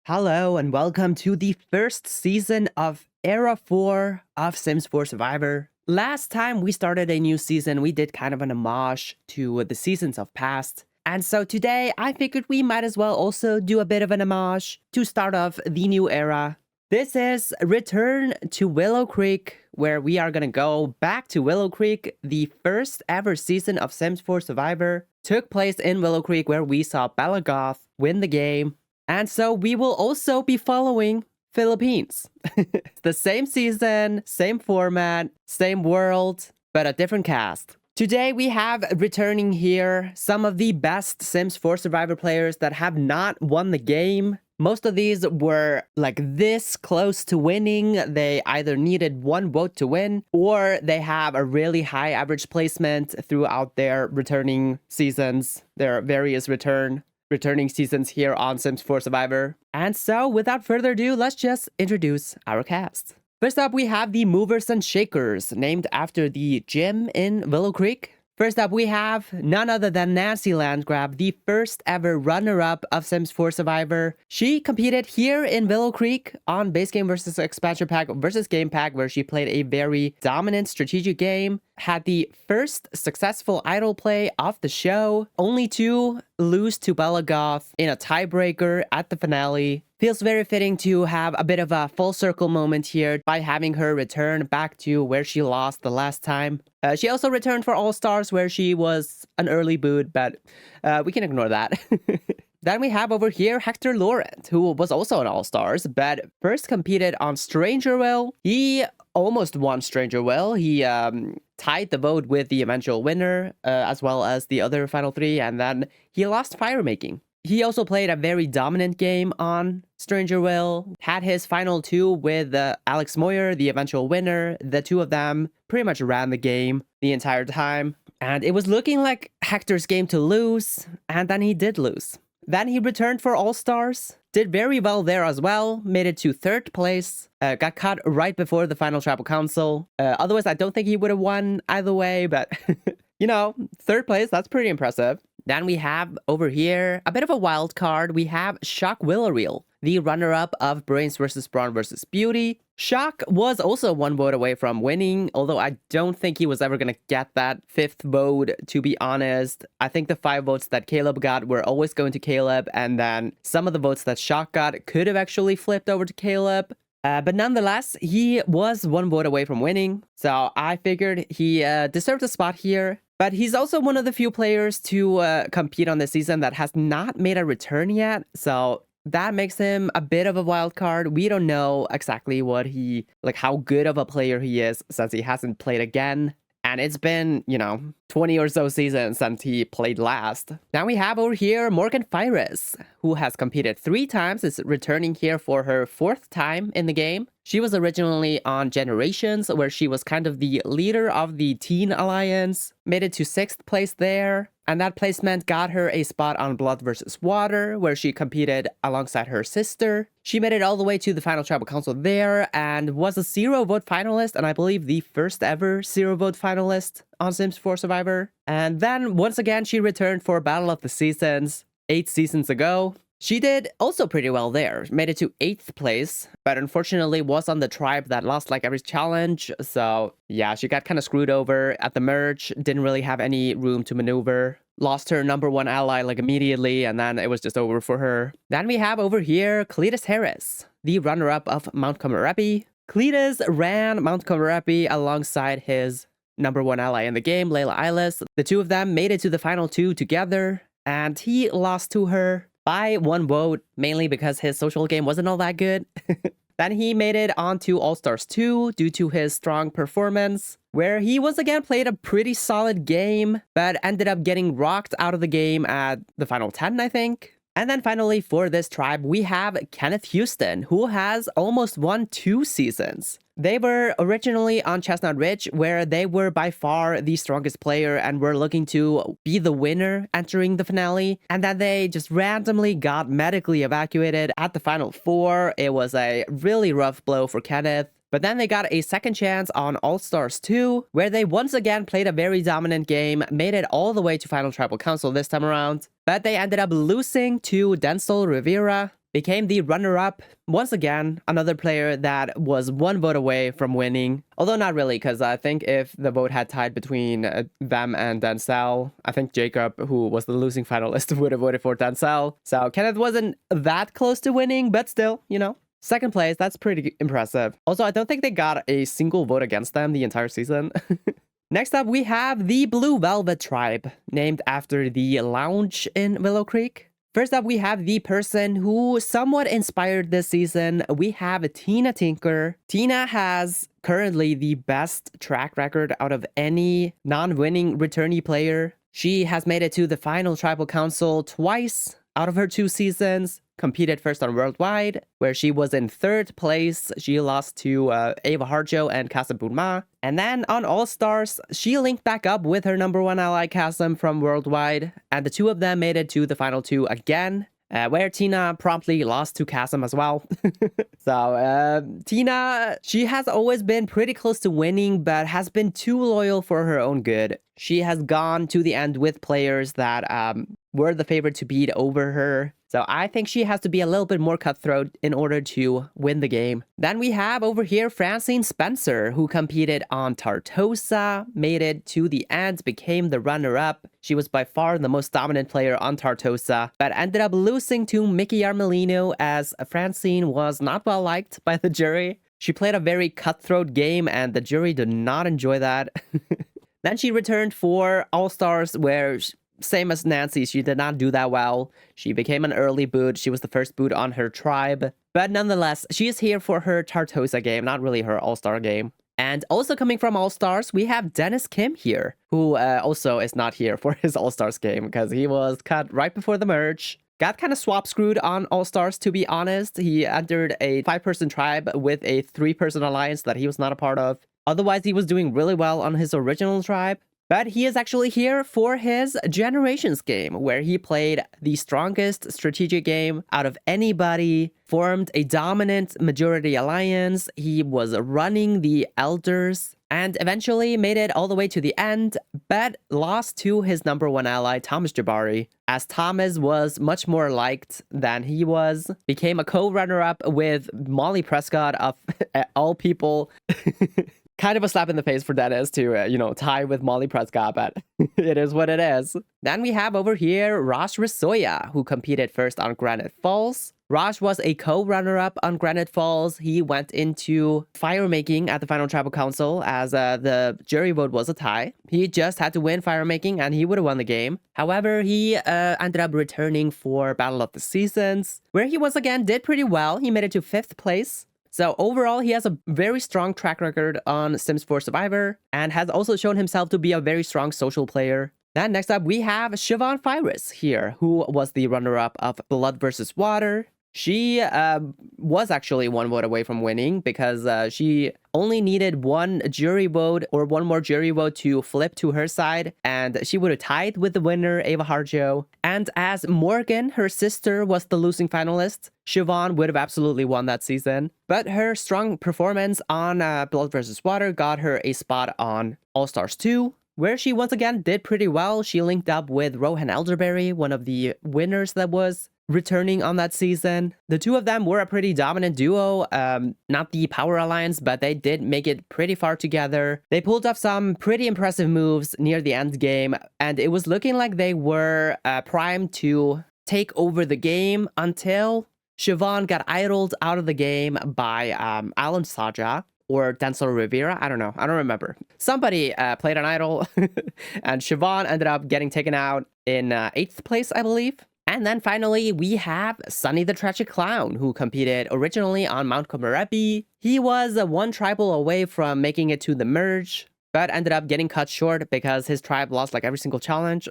Hello and welcome to the first season of Era 4 of Sims 4 Survivor. Last time we started a new season, we did kind of an homage to the seasons of past. And so today, I figured we might as well also do a bit of an homage to start off the new era. This is Return to Willow Creek, where we are gonna go back to Willow Creek. The first ever season of Sims 4 Survivor took place in Willow Creek, where we saw Bella Goth win the game. And so we will also be following Philippines. It's the same season, same format, same world, but a different cast. Today we have returning here some of the best Sims 4 Survivor players that have not won the game. Most of these were like this close to winning. They either needed one vote to win, or they have a really high average placement throughout their returning seasons, their various returning seasons here on Sims 4 Survivor. And so, without further ado, let's just introduce our cast. First up, we have the Movers and Shakers, named after the gym in Willow Creek. First up, we have none other than Nancy Landgrab, the first ever runner-up of Sims 4 Survivor. She competed here in Willow Creek on base game versus expansion pack versus game pack, where she played a very dominant strategic game, had the first successful idol play of the show, only to lose to Bella Goth in a tiebreaker at the finale. Feels very fitting to have a bit of a full circle moment here by having her return back to where she lost the last time. She also returned for All-Stars, where she was an early boot, but we can ignore that. Then we have over here Hector Laurent, who was also an All-Stars, but first competed on Stranger Will. He almost won Stranger Will. He tied the vote with the eventual winner, as well as the other final three, and then he lost Fire Making. He also played a very dominant game on Stranger Will, had his final two with Alex Moyer, the eventual winner. The two of them pretty much ran the game the entire time, and it was looking like Hector's game to lose, and then he did lose. Then he returned for All-Stars, did very well there as well, made it to third place, got cut right before the final Tribal Council. Otherwise, I don't think he would have won either way, but you know, third place, that's pretty impressive. Then we have over here a bit of a wild card. We have Shock Willow, the runner-up of Brains vs. Brawn vs. Beauty. Shock was also one vote away from winning, although I don't think he was ever going to get that fifth vote, to be honest. I think the 5 votes that Caleb got were always going to Caleb, and then some of the votes that Shock got could have actually flipped over to Caleb. But nonetheless, he was 1 vote away from winning, so I figured he deserved a spot here. But he's also one of the few players to compete on this season that has not made a return yet, so that makes him a bit of a wild card. We don't know exactly how good of a player he is, since he hasn't played again. And it's been, 20 or so seasons since he played last. Now we have over here Morgan Fires, who has competed 3 times, is returning here for her 4th time in the game. She was originally on Generations, where she was kind of the leader of the Teen Alliance, made it to 6th place there, and that placement got her a spot on Blood vs. Water, where she competed alongside her sister. She made it all the way to the final Tribal Council there, and was a 0-vote finalist, and I believe the first ever 0-vote finalist on Sims 4 Survivor. And then, once again, she returned for Battle of the Seasons 8 seasons ago. She did also pretty well there, made it to 8th place, but unfortunately was on the tribe that lost like every challenge, so yeah, she got kind of screwed over at the merge, didn't really have any room to maneuver, lost her number 1 ally like immediately, and then it was just over for her. Then we have over here Cletus Harris, the runner-up of Mount Komorebi. Cletus ran Mount Komorebi alongside his number 1 ally in the game, Layla Ilis. The two of them made it to the final 2 together, and he lost to her by 1 vote, mainly because his social game wasn't all that good. Then he made it on to All-Stars 2 due to his strong performance, where he once again played a pretty solid game, but ended up getting rocked out of the game at the final 10, I think. And then finally, for this tribe, we have Kenneth Houston, who has almost won 2 seasons. They were originally on Chestnut Ridge, where they were by far the strongest player and were looking to be the winner entering the finale. And then they just randomly got medically evacuated at the final 4. It was a really rough blow for Kenneth. But then they got a second chance on All-Stars 2, where they once again played a very dominant game, made it all the way to Final Tribal Council this time around. But they ended up losing to Denzel Rivera, became the runner-up. Once again, another player that was one vote away from winning. Although not really, because I think if the vote had tied between them and Denzel, I think Jacob, who was the losing finalist, would have voted for Denzel. So Kenneth wasn't that close to winning, but still, you know. Second place, that's pretty impressive. Also, I don't think they got a single vote against them the entire season. Next up, we have the Blue Velvet Tribe, named after the lounge in Willow Creek. First up, we have the person who somewhat inspired this season. We have Tina Tinker. Tina has currently the best track record out of any non-winning returnee player. She has made it to the final Tribal Council twice out of her 2 seasons. Competed first on Worldwide, where she was in 3rd place. She lost to Ava Harjo and Kasim Bunma. And then on All-Stars, she linked back up with her number 1 ally, Kasim, from Worldwide. And the 2 of them made it to the final 2 again, where Tina promptly lost to Kasim as well. So Tina, she has always been pretty close to winning, but has been too loyal for her own good. She has gone to the end with players that were the favorite to beat over her. So I think she has to be a little bit more cutthroat in order to win the game. Then we have over here Francine Spencer, who competed on Tartosa, made it to the end, became the runner-up. She was by far the most dominant player on Tartosa, but ended up losing to Mickey Armelino as Francine was not well liked by the jury. She played a very cutthroat game and the jury did not enjoy that. Then she returned for All-Stars, where same as Nancy, she did not do that well. She became an early boot. She was the first boot on her tribe. But nonetheless, she is here for her Tartosa game, not really her All-Star game. And also coming from All-Stars, we have Dennis Kim here, who also is not here for his All-Stars game because he was cut right before the merge. Got kind of swap screwed on All-Stars, to be honest. He entered a 5-person tribe with a 3-person alliance that he was not a part of. Otherwise, he was doing really well on his original tribe. But he is actually here for his Generations game, where he played the strongest strategic game out of anybody, formed a dominant majority alliance, he was running the Elders, and eventually made it all the way to the end, but lost to his number 1 ally, Thomas Jabari, as Thomas was much more liked than he was, became a co-runner-up with Molly Prescott of all people. Kind of a slap in the face for Dennis to, tie with Molly Prescott, but it is what it is. Then we have over here Raj Rasoya, who competed first on Granite Falls. Raj was a co-runner-up on Granite Falls. He went into fire making at the final Tribal Council as the jury vote was a tie. He just had to win fire making and he would have won the game. However, he ended up returning for Battle of the Seasons, where he once again did pretty well. He made it to 5th place. So overall, he has a very strong track record on Sims 4 Survivor and has also shown himself to be a very strong social player. Then next up, we have Siobhan Fyrus here, who was the runner-up of Blood vs. Water. She was actually 1 vote away from winning because she only needed 1 jury vote or 1 more jury vote to flip to her side, and she would have tied with the winner, Ava Harjo. And as Morgan, her sister, was the losing finalist, Siobhan would have absolutely won that season. But her strong performance on Blood vs. Water got her a spot on All-Stars 2, where she once again did pretty well. She linked up with Rohan Elderberry, one of the winners that was returning on that season. The 2 of them were a pretty dominant duo, not the Power Alliance, but they did make it pretty far together. They pulled off some pretty impressive moves near the end game, and it was looking like they were primed to take over the game until Siobhan got idled out of the game by Alan Saja or Denzel Rivera. I don't know. I don't remember. Somebody played an idol, and Siobhan ended up getting taken out in 8th place, I believe. And then finally, we have Sunny the Tragic Clown, who competed originally on Mount Komorebi. He was 1 tribal away from making it to the merge, but ended up getting cut short because his tribe lost like every single challenge.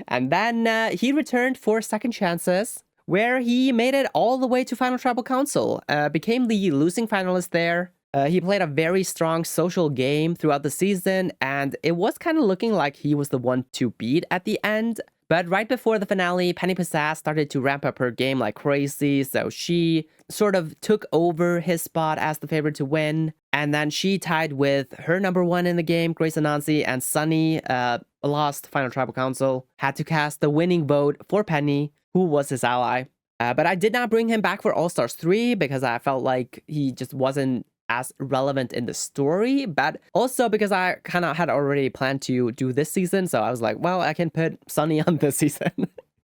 And then he returned for Second Chances, where he made it all the way to Final Tribal Council, became the losing finalist there. He played a very strong social game throughout the season, and it was kind of looking like he was the one to beat at the end. But right before the finale, Penny Pizzazz started to ramp up her game like crazy, so she sort of took over his spot as the favorite to win. And then she tied with her number 1 in the game, Grace Anansi, and Sunny lost Final Tribal Council, had to cast the winning vote for Penny, who was his ally. But I did not bring him back for All-Stars 3 because I felt like he just wasn't as relevant in the story, but also because I kind of had already planned to do this season, so I was like, well, I can put Sunny on this season.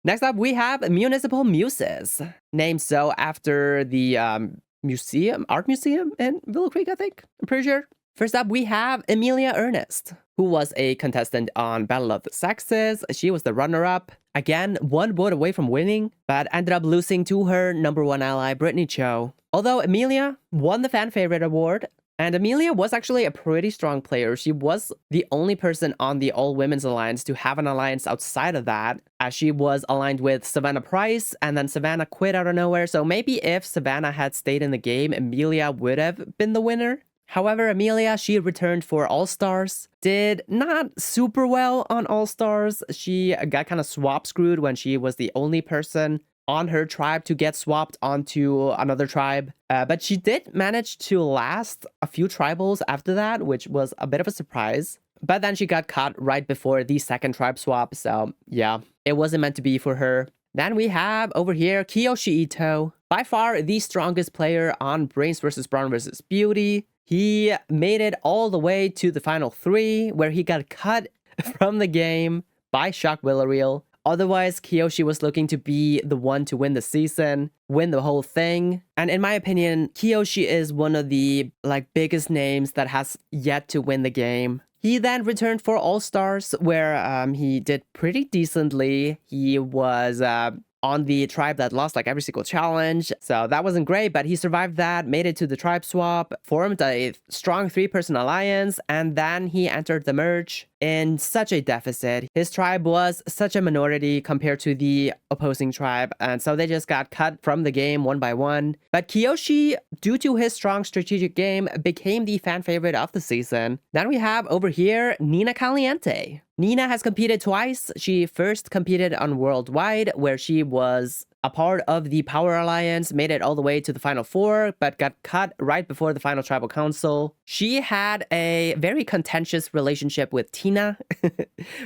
Next up, we have Municipal Muses, named so after the art museum in Willow Creek, I think. I'm pretty sure. First up, we have Emilia Ernest, who was a contestant on Battle of the Sexes. She was the runner-up. Again, one vote away from winning, but ended up losing to her #1 ally, Brittany Cho. Although Emilia won the Fan Favorite Award, and Emilia was actually a pretty strong player. She was the only person on the All-Women's Alliance to have an alliance outside of that, as she was aligned with Savannah Price, and then Savannah quit out of nowhere. So maybe if Savannah had stayed in the game, Emilia would have been the winner. However, Emilia, she returned for All-Stars, did not super well on All-Stars. She got kind of swap screwed when she was the only person on her tribe to get swapped onto another tribe. But she did manage to last a few tribals after that, which was a bit of a surprise. But then she got caught right before the second tribe swap, so yeah, it wasn't meant to be for her. Then we have over here Kiyoshi Ito, by far the strongest player on Brains vs. Brawn vs. Beauty. He made it all the way to the final 3, where he got cut from the game by Shock Villarreal. Otherwise, Kiyoshi was looking to be the one to win the season, win the whole thing. And in my opinion, Kiyoshi is one of the biggest names that has yet to win the game. He then returned for All-Stars, where he did pretty decently. He was on the tribe that lost every single challenge, so that wasn't great, but he survived that, made it to the tribe swap, formed a strong 3-person alliance, and then he entered the merge in such a deficit. His tribe was such a minority compared to the opposing tribe, and so they just got cut from the game one by one. But Kiyoshi, due to his strong strategic game, became the fan favorite of the season. Then we have over here Nina Caliente. Nina has competed twice. She first competed on Worldwide, where she was a part of the Power Alliance, made it all the way to the final 4, but got cut right before the final Tribal Council. She had a very contentious relationship with Tina,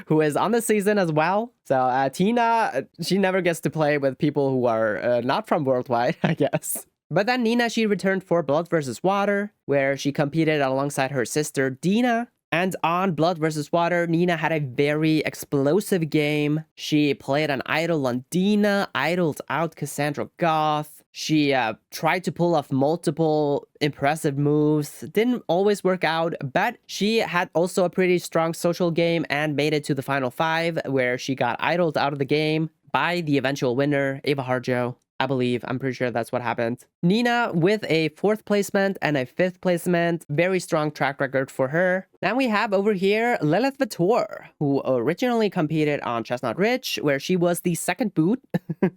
who is on the season as well. So Tina, she never gets to play with people who are not from Worldwide, I guess. But then Nina, she returned for Blood vs. Water, where she competed alongside her sister Dina. And on Blood vs. Water, Nina had a very explosive game. She played an idol on Dina, idled out Cassandra Goth. She tried to pull off multiple impressive moves. Didn't always work out, but she had also a pretty strong social game and made it to the final 5, where she got idled out of the game by the eventual winner, Ava Harjo. I believe. I'm pretty sure that's what happened. Nina with a 4th placement and a 5th placement. Very strong track record for her. Then we have over here Lilith Vitor, who originally competed on Chestnut Ridge, where she was the 2nd boot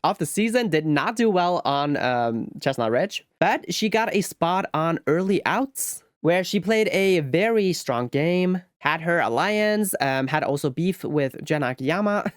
of the season. Did not do well on Chestnut Ridge, but she got a spot on Early Outs, where she played a very strong game. Had her alliance, had also beef with Jen Akiyama.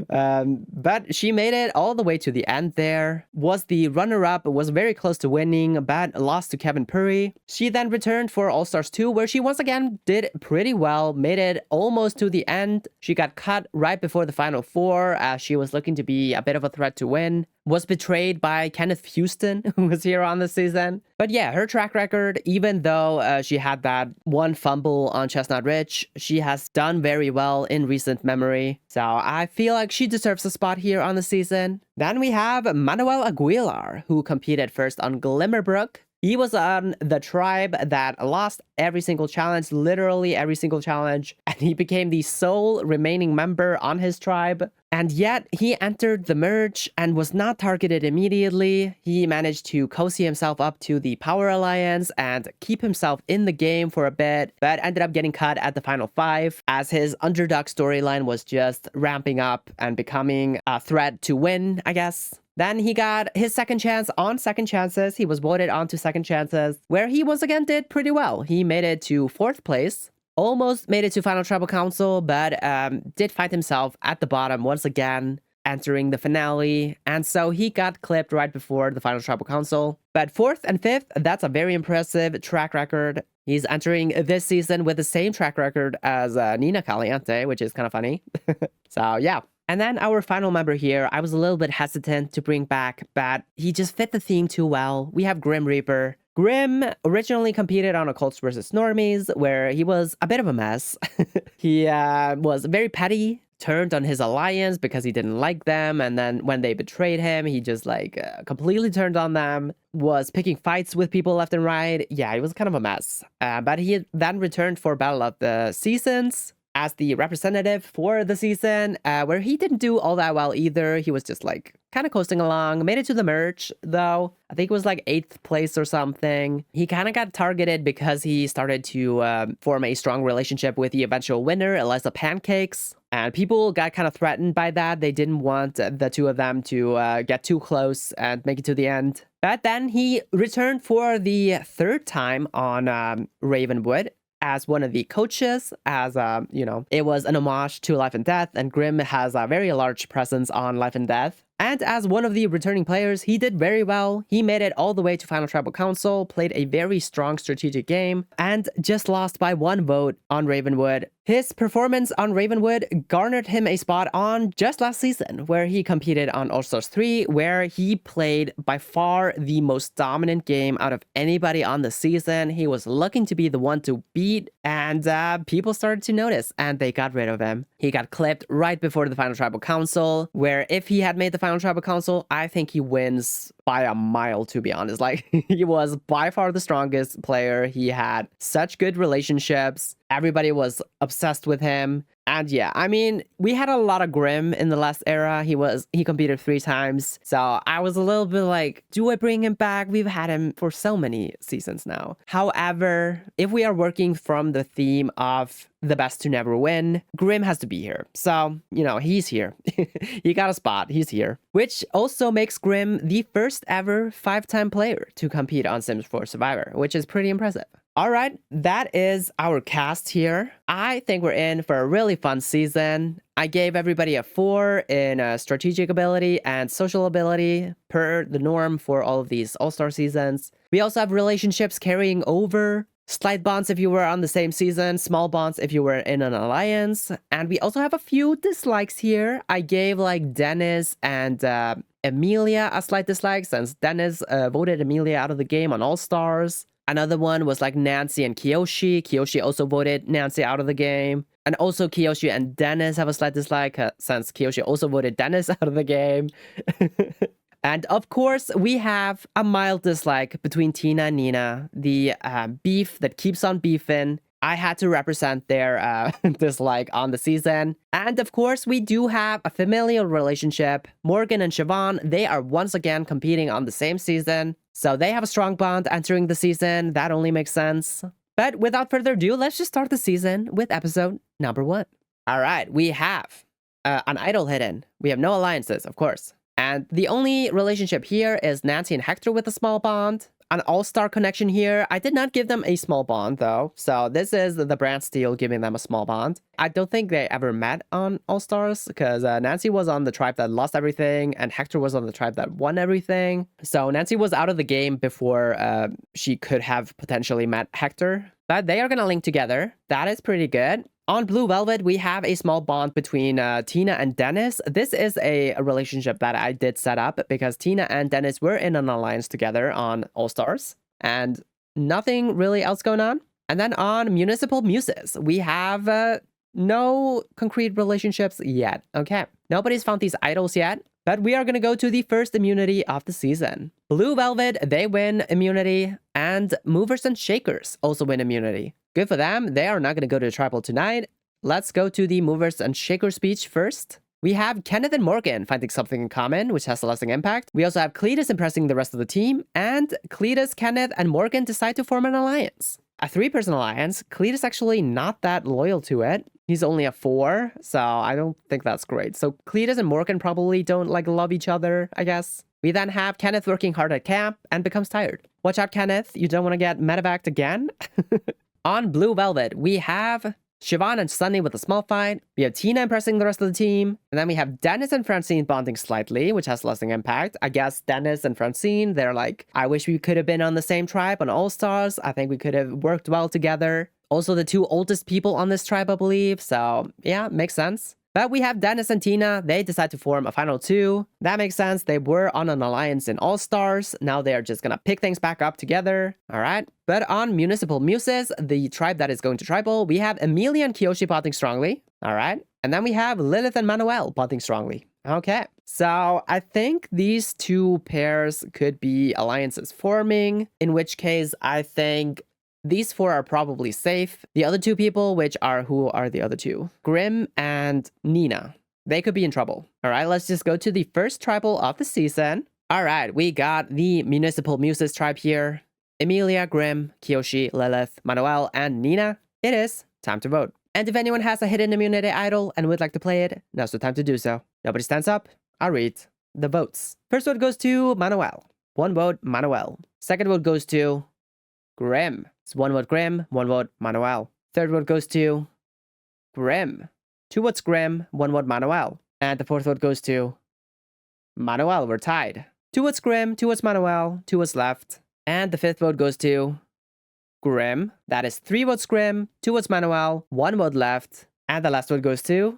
But she made it all the way to the end there. Was the runner-up, was very close to winning, but lost to Kevin Puri. She then returned for All-Stars 2, where she once again did pretty well, made it almost to the end. She got cut right before the final 4, as she was looking to be a bit of a threat to win. Was betrayed by Kenneth Houston, who was here on the season. But yeah, her track record, even though she had that one fumble on Chestnut Ridge, she has done very well in recent memory. So I feel like she deserves a spot here on the season. Then we have Manuel Aguilar, who competed first on Glimmerbrook. He was on the tribe that lost every single challenge, literally every single challenge, and he became the sole remaining member on his tribe. And yet, he entered the merge and was not targeted immediately. He managed to cozy himself up to the Power Alliance and keep himself in the game for a bit, but ended up getting cut at the final 5, as his underdog storyline was just ramping up and becoming a threat to win, I guess. Then he got his second chance on Second Chances. He was voted on to Second Chances, where he once again did pretty well. He made it to 4th place. Almost made it to Final Tribal Council, but did find himself at the bottom once again, entering the finale. And so he got clipped right before the Final Tribal Council. But 4th and 5th, that's a very impressive track record. He's entering this season with the same track record as Nina Caliente, which is kind of funny. So yeah, And then our final member here, I was a little bit hesitant to bring back, but he just fit the theme too well. We have Grim Reaper. Grim originally competed on Occults vs. Normies, where he was a bit of a mess. He was very petty, turned on his alliance because he didn't like them, and then when they betrayed him, he just like completely turned on them, was picking fights with people left and right. Yeah, he was kind of a mess. But he then returned for Battle of the Seasons as the representative for the season, where he didn't do all that well either. He was just like kind of coasting along, made it to the merge though. I think it was like 8th place or something. He kind of got targeted because he started to form a strong relationship with the eventual winner, Eliza Pancakes. And people got kind of threatened by that. They didn't want the two of them to get too close and make it to the end. But then he returned for the 3rd time on Ravenwood as one of the coaches, as, it was an homage to Life and Death, and Grim has a very large presence on Life and Death. And as one of the returning players, he did very well. He made it all the way to Final Tribal Council, played a very strong strategic game, and just lost by 1 vote on Ravenwood. His performance on Ravenwood garnered him a spot on just last season, where he competed on All-Stars 3, where he played by far the most dominant game out of anybody on the season. He was looking to be the one to beat, and people started to notice, and they got rid of him. He got clipped right before the Final Tribal Council, where if he had made the Final Tribal Council, I think he wins by a mile, to be honest. Like, he was by far the strongest player. He had such good relationships. Everybody was obsessed with him. And yeah, I mean, we had a lot of Grim in the last era. He competed 3 times. So I was a little bit like, do I bring him back? We've had him for so many seasons now. However, if we are working from the theme of the best to never win, Grim has to be here. So, he's here. He got a spot. He's here. Which also makes Grim the first ever 5-time player to compete on Sims 4 Survivor, which is pretty impressive. All right, that is our cast here. I think we're in for a really fun season. I gave everybody a 4 in strategic ability and social ability per the norm for all of these All-Star seasons. We also have relationships carrying over. Slight bonds if you were on the same season, small bonds if you were in an alliance. And we also have a few dislikes here. I gave like Dennis and Amelia a slight dislike since Dennis voted Amelia out of the game on All-Stars. Another one was like Nancy and Kiyoshi. Kiyoshi also voted Nancy out of the game. And also Kiyoshi and Dennis have a slight dislike since Kiyoshi also voted Dennis out of the game. And of course, we have a mild dislike between Tina and Nina, the beef that keeps on beefing. I had to represent their dislike on the season. And of course, we do have a familial relationship. Morgan and Siobhan, they are once again competing on the same season. So they have a strong bond entering the season. That only makes sense. But without further ado, let's just start the season with episode number 1. All right, we have an idol hidden. We have no alliances, of course. And the only relationship here is Nancy and Hector with a small bond. An all-star connection here. I did not give them a small bond, though. So this is the brand Steel giving them a small bond. I don't think they ever met on All-Stars because Nancy was on the tribe that lost everything and Hector was on the tribe that won everything. So Nancy was out of the game before she could have potentially met Hector. But they are going to link together. That is pretty good. On Blue Velvet, we have a small bond between Tina and Dennis. This is a relationship that I did set up because Tina and Dennis were in an alliance together on All-Stars. And nothing really else going on. And then on Municipal Muses, we have no concrete relationships yet. Okay, nobody's found these idols yet. But we are going to go to the first immunity of the season. Blue Velvet, they win immunity. And Movers and Shakers also win immunity. Good for them. They are not going to go to the tribal tonight. Let's go to the Movers and Shakers speech first. We have Kenneth and Morgan finding something in common, which has a lasting impact. We also have Cletus impressing the rest of the team. And Cletus, Kenneth, and Morgan decide to form an alliance. A 3-person alliance. Cletus actually not that loyal to it. He's only a 4, so I don't think that's great. So Cletus and Morgan probably don't love each other, I guess. We then have Kenneth working hard at camp and becomes tired. Watch out, Kenneth. You don't want to get medevaced again. On Blue Velvet, we have Siobhan and Sunny with a small fight. We have Tina impressing the rest of the team. And then we have Dennis and Francine bonding slightly, which has lasting impact. I guess Dennis and Francine, they're like, I wish we could have been on the same tribe on All-Stars. I think we could have worked well together. Also, the 2 oldest people on this tribe, I believe. So, yeah, makes sense. But we have Dennis and Tina. They decide to form a final two. That makes sense. They were on an alliance in All-Stars. Now they are just gonna pick things back up together. All right. But on Municipal Muses, the tribe that is going to tribal, we have Emilia and Kiyoshi bonding strongly. All right. And then we have Lilith and Manuel bonding strongly. Okay. So I think these two pairs could be alliances forming, in which case I think these four are probably safe. The other two people, who are the other two? Grim and Nina. They could be in trouble. All right, let's just go to the first tribal of the season. All right, we got the Municipal Muses tribe here. Emilia, Grim, Kiyoshi, Lilith, Manuel, and Nina. It is time to vote. And if anyone has a hidden immunity idol and would like to play it, now's the time to do so. Nobody stands up. I'll read the votes. First vote goes to Manuel. 1 vote, Manuel. Second vote goes to Grim. It's 1 vote Grim, 1 vote Manuel. Third vote goes to Grim. 2 votes Grim, 1 vote Manuel. And the fourth vote goes to Manuel. We're tied. 2 votes Grim, 2 votes Manuel, 2 votes left. And the fifth vote goes to Grim. That is 3 votes Grim, 2 votes Manuel, 1 vote left. And the last vote goes to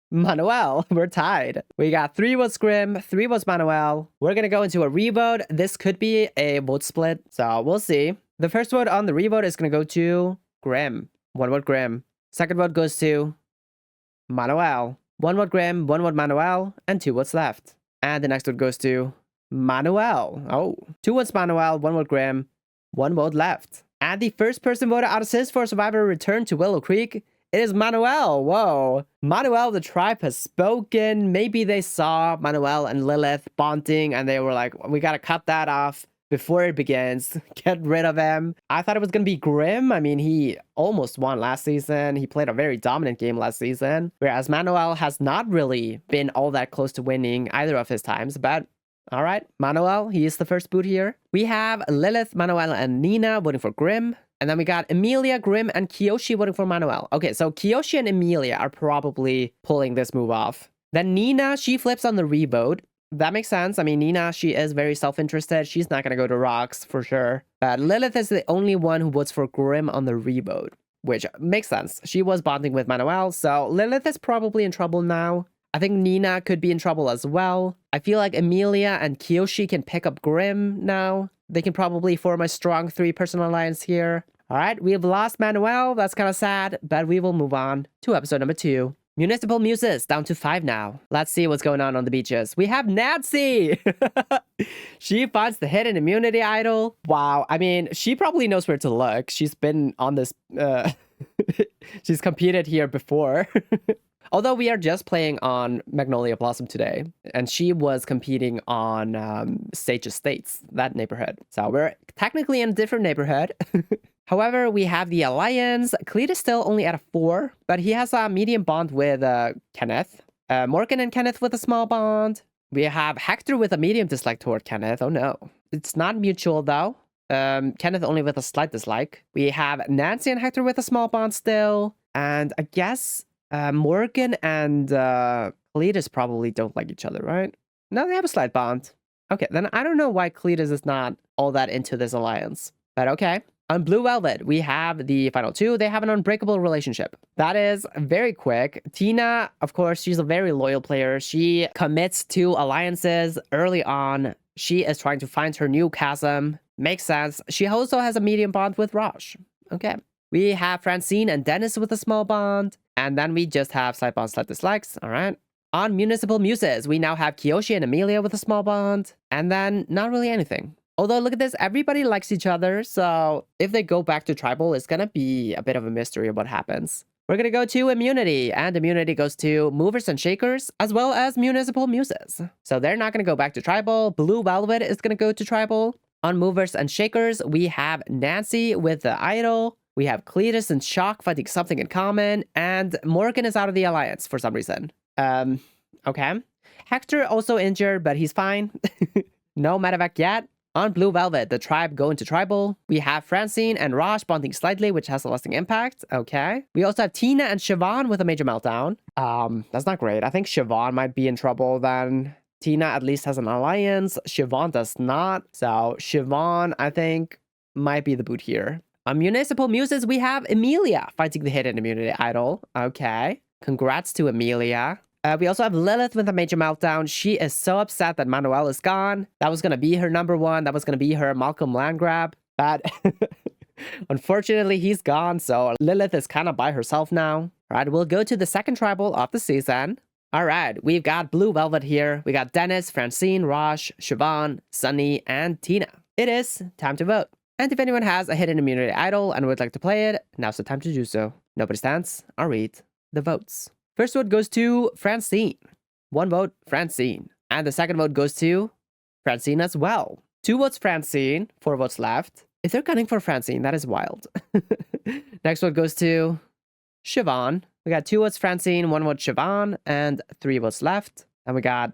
Manuel. We're tied. We got 3 votes Grim, 3 votes Manuel. We're gonna go into a revote. This could be a vote split, so we'll see. The first vote on the revote is gonna go to Grim. 1 vote Grim. Second vote goes to Manuel. 1 vote Grim, 1 vote Manuel, and 2 votes left. And the next vote goes to Manuel. Oh, 2 votes Manuel, 1 vote Grim, 1 vote left. And the first person voted out of Sims 4 Survivor returned to Willow Creek. It is Manuel. Whoa. Manuel, the tribe has spoken. Maybe they saw Manuel and Lilith bonding and they were like, we gotta cut that off before it begins. Get rid of him. I thought it was gonna be Grim. I mean, he almost won last season. He played a very dominant game last season. Whereas Manuel has not really been all that close to winning either of his times. But all right, Manuel, he is the first boot here. We have Lilith, Manuel, and Nina voting for Grim. And then we got Emilia, Grim, and Kiyoshi voting for Manuel. Okay, so Kiyoshi and Emilia are probably pulling this move off. Then Nina, she flips on the revote. That makes sense. I mean, Nina, she is very self-interested. She's not going to go to Rocks for sure. But Lilith is the only one who votes for Grim on the revote, which makes sense. She was bonding with Manuel, so Lilith is probably in trouble now. I think Nina could be in trouble as well. I feel like Emilia and Kiyoshi can pick up Grim now. They can probably form a strong 3-person alliance here. All right, we have lost Manuel. That's kind of sad, but we will move on to episode number 2. Municipal Muses, down to 5 now. Let's see what's going on the beaches. We have Nancy! She finds the hidden immunity idol. Wow, I mean, she probably knows where to look. She's been on this... she's competed here before. Although we are just playing on Magnolia Blossom today, and she was competing on Sage Estates, that neighborhood. So we're technically in a different neighborhood. However, we have the Alliance. Cleet is still only at a 4, but he has a medium bond with Kenneth. Morgan and Kenneth with a small bond. We have Hector with a medium dislike toward Kenneth. Oh no. It's not mutual though. Kenneth only with a slight dislike. We have Nancy and Hector with a small bond still. And I guess... Morgan and Cletus probably don't like each other, right? No, they have a slight bond. Okay, then I don't know why Cletus is not all that into this alliance. But okay. On Blue Velvet, we have the final 2. They have an unbreakable relationship. That is very quick. Tina, of course, she's a very loyal player. She commits to alliances early on. She is trying to find her new chasm. Makes sense. She also has a medium bond with Raj. Okay. We have Francine and Dennis with a small bond. And then we just have slight bonds, slight dislikes. All right. On Municipal Muses, we now have Kiyoshi and Emilia with a small bond. And then not really anything. Although, look at this. Everybody likes each other. So if they go back to Tribal, it's going to be a bit of a mystery of what happens. We're going to go to Immunity. And Immunity goes to Movers and Shakers, as well as Municipal Muses. So they're not going to go back to Tribal. Blue Velvet is going to go to Tribal. On Movers and Shakers, we have Nancy with the Idol. We have Cletus and Shock fighting something in common, and Morgan is out of the alliance for some reason. Okay. Hector also injured, but he's fine. No medevac yet. On Blue Velvet, the tribe go into Tribal. We have Francine and Raj bonding slightly, which has a lasting impact. Okay. We also have Tina and Siobhan with a major meltdown. That's not great. I think Siobhan might be in trouble then. Tina at least has an alliance. Siobhan does not. So Siobhan, I think, might be the boot here. On Municipal Muses, we have Emilia fighting the hidden immunity idol. Okay. Congrats to Amelia. We also have Lilith with a major meltdown. She is so upset that Manuel is gone. That was going to be her number one. That was going to be her Malcolm land grab. But unfortunately, he's gone. So Lilith is kind of by herself now. All right, we'll go to the second tribal of the season. All right, we've got Blue Velvet here. We got Dennis, Francine, Raj, Siobhan, Sunny, and Tina. It is time to vote. And if anyone has a hidden immunity idol and would like to play it, now's the time to do so. Nobody stands. I'll read the votes. First vote goes to Francine. 1 vote, Francine. And the second vote goes to Francine as well. 2 votes Francine, 4 votes left. If they're gunning for Francine, that is wild. Next vote goes to Siobhan. We got 2 votes Francine, 1 vote Siobhan, and 3 votes left. And we got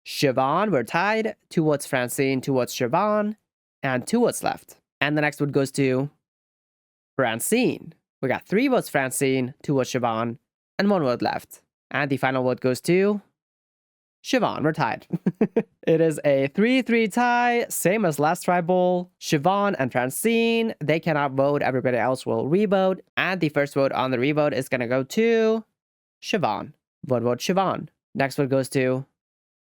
Siobhan, we're tied. 2 votes Francine, 2 votes Siobhan, and 2 votes left. And the next vote goes to Francine. We got 3 votes Francine, 2 votes Siobhan, and 1 vote left. And the final vote goes to Siobhan. We're tied. It is a 3-3 tie, same as last tribal. Siobhan and Francine, they cannot vote. Everybody else will re-vote. And the first vote on the re-vote is going to go to Siobhan. 1 vote Siobhan. Next vote goes to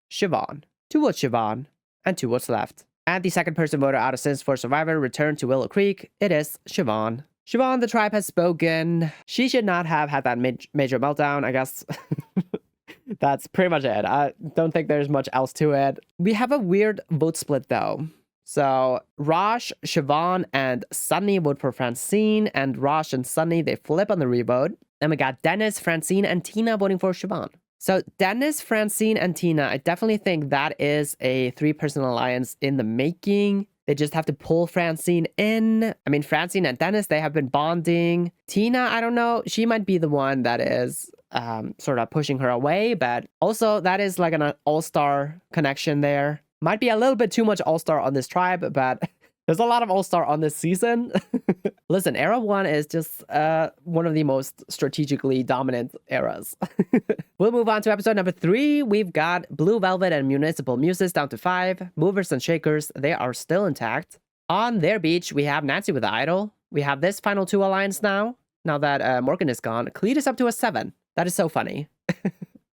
Siobhan. 2 votes Siobhan, and 2 votes left. And the second person voted out of Sims 4 Survivor returned to Willow Creek. It is Siobhan. Siobhan, the tribe has spoken. She should not have had that major meltdown, I guess. That's pretty much it. I don't think there's much else to it. We have a weird vote split, though. So, Raj, Siobhan, and Sunny vote for Francine, and Raj and Sunny, they flip on the revote. And we got Dennis, Francine, and Tina voting for Siobhan. So, Dennis, Francine, and Tina, I definitely think that is a 3-person alliance in the making. They just have to pull Francine in. I mean, Francine and Dennis, they have been bonding. Tina, I don't know. She might be the one that is sort of pushing her away. But also, that is like an all-star connection there. Might be a little bit too much all-star on this tribe, but there's a lot of all-star on this season. Listen, Era 1 is just one of the most strategically dominant eras. We'll move on to episode number 3. We've got Blue Velvet and Municipal Muses down to 5. Movers and Shakers, they are still intact. On their beach, we have Nancy with the Idol. We have this final 2 alliance now that Morgan is gone. Cletus up to a 7. That is so funny.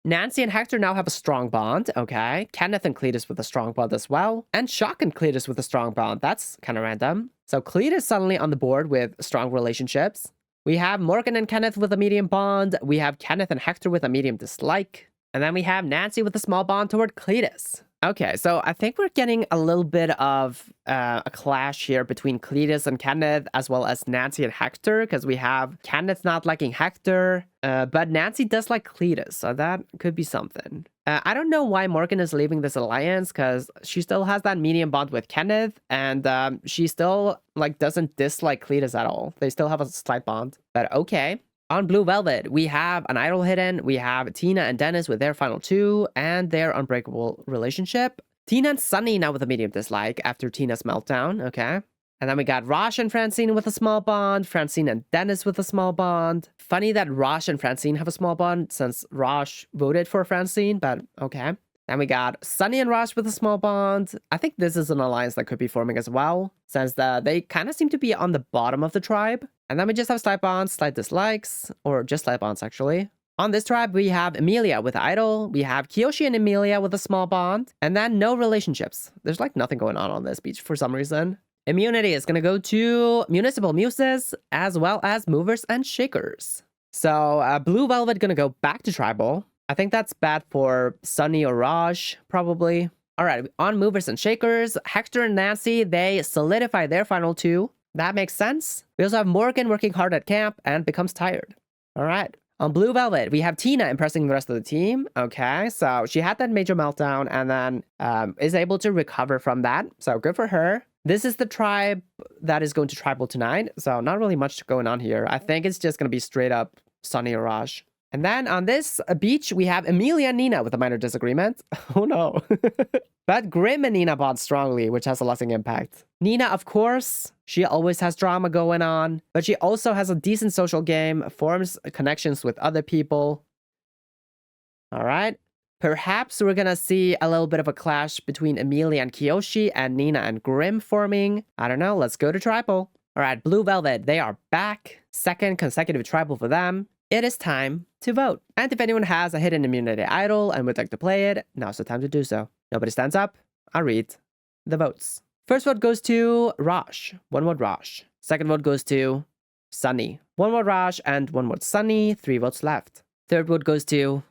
Nancy and Hector now have a strong bond, okay. Kenneth and Cletus with a strong bond as well. And Shock and Cletus with a strong bond. That's kind of random. So Cletus suddenly on the board with strong relationships. We have Morgan and Kenneth with a medium bond. We have Kenneth and Hector with a medium dislike. And then we have Nancy with a small bond toward Cletus. Okay, so I think we're getting a little bit of a clash here between Cletus and Kenneth, as well as Nancy and Hector, because we have Kenneth not liking Hector, but Nancy does like Cletus, so that could be something. I don't know why Morgan is leaving this alliance, because she still has that medium bond with Kenneth, and she still doesn't dislike Cletus at all. They still have a slight bond, but okay. On Blue Velvet, we have an idol hidden. We have Tina and Dennis with their final 2 and their unbreakable relationship. Tina and Sunny now with a medium dislike after Tina's meltdown, okay. And then we got Raj and Francine with a small bond. Francine and Dennis with a small bond. Funny that Raj and Francine have a small bond since Raj voted for Francine, but okay. And we got Sunny and Raj with a small bond. I think this is an alliance that could be forming as well, since they kind of seem to be on the bottom of the tribe. And then we just have slight bonds, slight dislikes, or just slight bonds actually. On this tribe, we have Emilia with Idol. We have Kiyoshi and Emilia with a small bond. And then no relationships. There's nothing going on this beach for some reason. Immunity is going to go to Municipal Muses, as well as Movers and Shakers. So Blue Velvet going to go back to Tribal. I think that's bad for Sunny or Raj, probably. All right, on Movers and Shakers, Hector and Nancy, they solidify their final 2. That makes sense. We also have Morgan working hard at camp and becomes tired. All right. On Blue Velvet, we have Tina impressing the rest of the team. Okay, so she had that major meltdown and then is able to recover from that. So good for her. This is the tribe that is going to Tribal tonight. So not really much going on here. I think it's just going to be straight up Sunny or Raj. And then on this beach, we have Emilia and Nina with a minor disagreement. Oh no. But Grim and Nina bond strongly, which has a lasting impact. Nina, of course, she always has drama going on, but she also has a decent social game, forms connections with other people. All right. Perhaps we're gonna see a little bit of a clash between Emilia and Kiyoshi and Nina and Grim forming. I don't know. Let's go to Tribal. All right, Blue Velvet, they are back. Second consecutive Tribal for them. it is time to vote. And if anyone has a hidden immunity idol and would like to play it, now's the time to do so. Nobody stands up. I'll read the votes. First vote goes to Raj. 1 vote Raj. Second vote goes to Sunny. 1 vote Raj and 1 vote Sunny. 3 votes left. Third vote goes to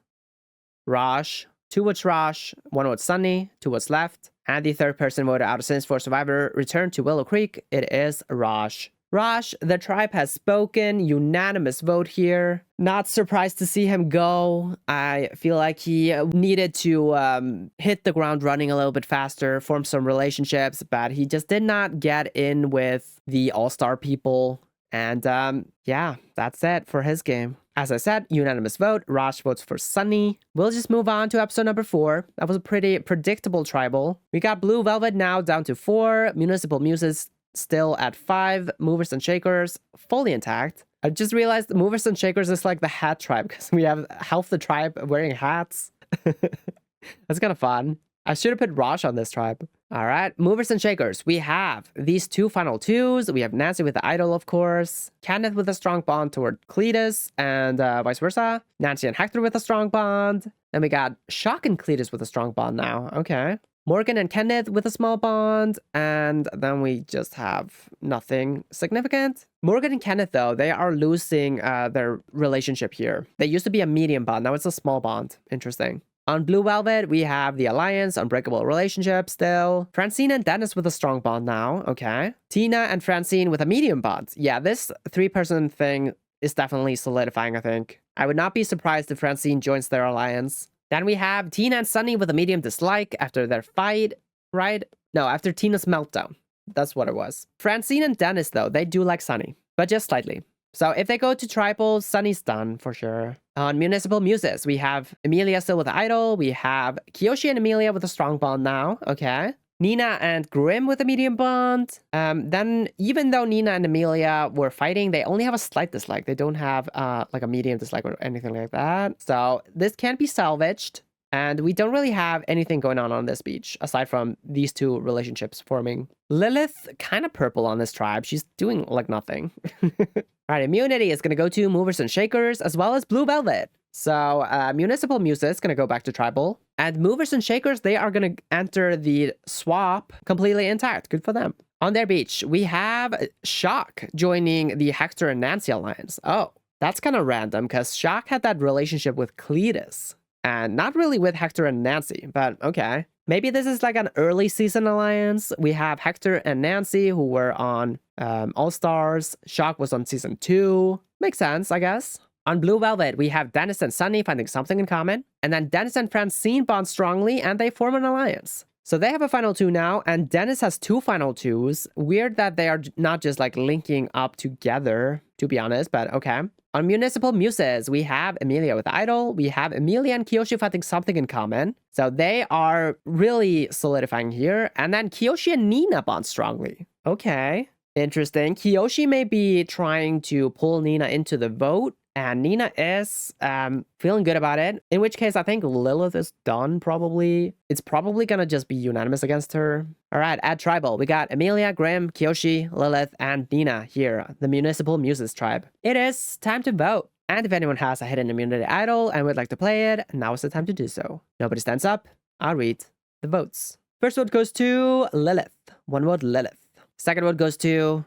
Raj. 2 votes Raj. 1 vote Sunny. 2 votes left. And the third person voted out of Sims 4 Survivor returned to Willow Creek. It is Raj. Raj, the tribe has spoken. Unanimous vote here. Not surprised to see him go. I feel like he needed to hit the ground running a little bit faster, form some relationships, but he just did not get in with the all-star people. And yeah, that's it for his game. As I said, unanimous vote. Raj votes for Sunny. We'll just move on to episode number 4. That was a pretty predictable tribal. We got Blue Velvet now down to 4. Municipal Muses still at 5. Movers and Shakers fully intact. I just realized the Movers and Shakers is like the hat tribe because we have half the tribe wearing hats. That's kind of fun. I should have put Raj on this tribe. All right, Movers and Shakers. We have these 2 final 2s. We have Nancy with the idol, of course. Kenneth with a strong bond toward Cletus and vice versa. Nancy and Hector with a strong bond. Then we got Shock and Cletus with a strong bond now. Okay. Morgan and Kenneth with a small bond, and then we just have nothing significant. Morgan and Kenneth, though, they are losing their relationship here. They used to be a medium bond, now it's a small bond. Interesting. On Blue Velvet, we have the Alliance, Unbreakable Relationship still. Francine and Dennis with a strong bond now, okay. Tina and Francine with a medium bond. Yeah, this 3-person thing is definitely solidifying, I think. I would not be surprised if Francine joins their alliance. Then we have Tina and Sunny with a medium dislike after their fight, right? No, after Tina's meltdown. That's what it was. Francine and Dennis, though, they do like Sunny, but just slightly. So if they go to tribal, Sunny's done for sure. On Municipal Muses, we have Emilia still with the idol. We have Kiyoshi and Emilia with a strong bond now. Okay. Nina and Grim with a medium bond. Then even though Nina and Emilia were fighting, they only have a slight dislike. They don't have like a medium dislike or anything like that. So this can be salvaged. And we don't really have anything going on this beach aside from these 2 relationships forming. Lilith, kind of purple on this tribe. She's doing like nothing. All right, immunity is going to go to Movers and Shakers as well as Blue Velvet. So Municipal Muses is going to go back to tribal. And Movers and Shakers, they are going to enter the swap completely intact. Good for them. On their beach, we have Shock joining the Hector and Nancy alliance. Oh, that's kind of random because Shock had that relationship with Cletus. And not really with Hector and Nancy, but okay. Maybe this is like an early season alliance. We have Hector and Nancy who were on All-Stars. Shock was on season 2. Makes sense, I guess. On Blue Velvet, we have Dennis and Sunny finding something in common. And then Dennis and Francine bond strongly and they form an alliance. So they have a final 2 now, and Dennis has 2 final 2s. Weird that they are not just like linking up together, to be honest, but okay. On Municipal Muses, we have Emilia with Idol. We have Emilia and Kiyoshi finding something in common. So they are really solidifying here. And then Kiyoshi and Nina bond strongly. Okay, interesting. Kiyoshi may be trying to pull Nina into the vote. And Nina is feeling good about it. In which case, I think Lilith is done, probably. It's probably gonna just be unanimous against her. All right, at Tribal, we got Emilia, Grim, Kiyoshi, Lilith, and Nina here. The Municipal Muses tribe. It is time to vote. And if anyone has a hidden immunity idol and would like to play it, now is the time to do so. Nobody stands up. I'll read the votes. First vote goes to Lilith. 1 vote Lilith. Second vote goes to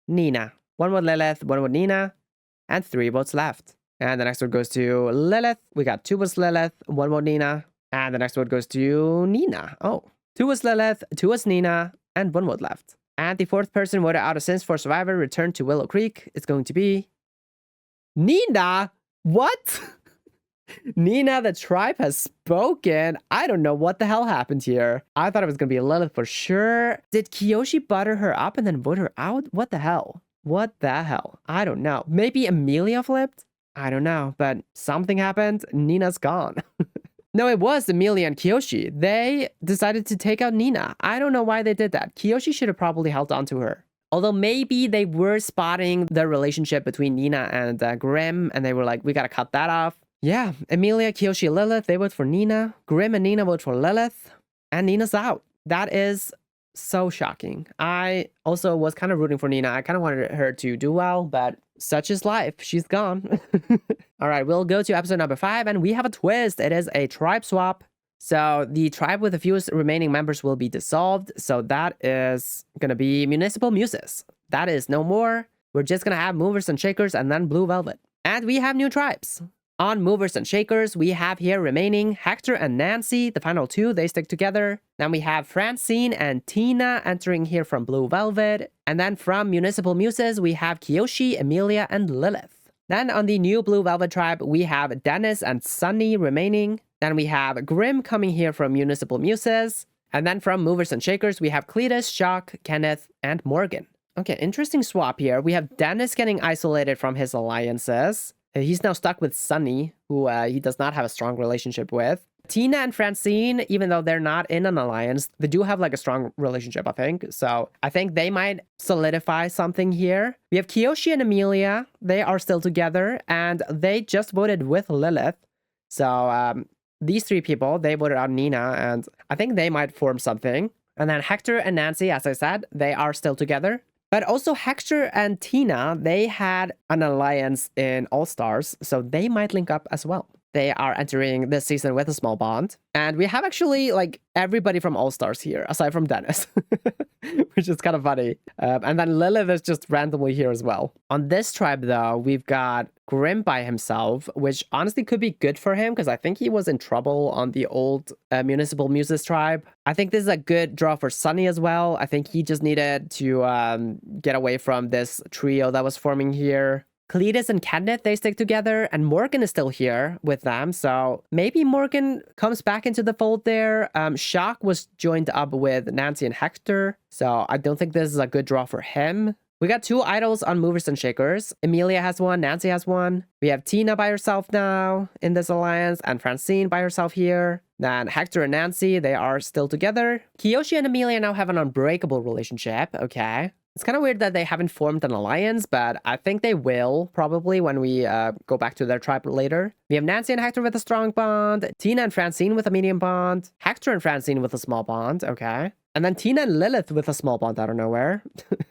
Nina. 1 vote Lilith, 1 vote Nina. And 3 votes left. And the next vote goes to Lilith. We got 2 votes Lilith, 1 vote Nina. And the next vote goes to Nina. Oh, 2 votes Lilith, 2 votes Nina, and 1 vote left. And the 4th person voted out of Sims 4 Survivor returned to Willow Creek. It's going to be Nina. What? Nina, the tribe has spoken. I don't know what the hell happened here. I thought it was going to be Lilith for sure. Did Kiyoshi butter her up and then vote her out? What the hell? What the hell? I don't know. Maybe Emilia flipped? I don't know, but something happened. Nina's gone. No, it was Emilia and Kiyoshi. They decided to take out Nina. I don't know why they did that. Kiyoshi should have probably held on to her. Although maybe they were spotting the relationship between Nina and Grim, and they were like, we gotta cut that off. Yeah, Emilia, Kiyoshi, Lilith, they vote for Nina. Grim and Nina vote for Lilith. And Nina's out. That is so shocking. I also was kind of rooting for Nina. I kind of wanted her to do well, but such is life. She's gone. All right, we'll go to episode number 5, and we have a twist. It is a tribe swap. So the tribe with the fewest remaining members will be dissolved. So that is going to be Municipal Muses. That is no more. We're just going to have Movers and Shakers and then Blue Velvet. And we have new tribes. On Movers and Shakers, we have here remaining Hector and Nancy, the final two, they stick together. Then we have Francine and Tina entering here from Blue Velvet. And then from Municipal Muses, we have Kiyoshi, Emilia, and Lilith. Then on the new Blue Velvet tribe, we have Dennis and Sunny remaining. Then we have Grim coming here from Municipal Muses. And then from Movers and Shakers, we have Cletus, Shock, Kenneth, and Morgan. Okay, interesting swap here. We have Dennis getting isolated from his alliances. He's now stuck with Sunny, who he does not have a strong relationship with. Tina and Francine, even though they're not in an alliance, they do have like a strong relationship, I think. So I think they might solidify something here. We have Kiyoshi and Emilia. They are still together, and they just voted with Lilith. So these three people, they voted on Nina, and I think they might form something. And then Hector and Nancy, as I said, they are still together. But also Hector and Tina, they had an alliance in All-Stars, so they might link up as well. They are entering this season with a small bond. And we have actually like everybody from All-Stars here, aside from Dennis, which is kind of funny. And then Lilith is just randomly here as well. On this tribe, though, we've got Grim by himself, which honestly could be good for him because I think he was in trouble on the old Municipal Muses tribe. I think this is a good draw for Sunny as well. I think he just needed to get away from this trio that was forming here. Cletus and Kenneth, they stick together, and Morgan is still here with them, so maybe Morgan comes back into the fold there. Shock was joined up with Nancy and Hector, so I don't think this is a good draw for him. We got two idols on Movers and Shakers. Emilia has one, Nancy has one. We have Tina by herself now in this alliance, and Francine by herself here. Then Hector and Nancy, they are still together. Kiyoshi and Emilia now have an unbreakable relationship, okay. It's kind of weird that they haven't formed an alliance, but I think they will probably when we go back to their tribe later. We have Nancy and Hector with a strong bond, Tina and Francine with a medium bond, Hector and Francine with a small bond, okay. And then Tina and Lilith with a small bond out of nowhere,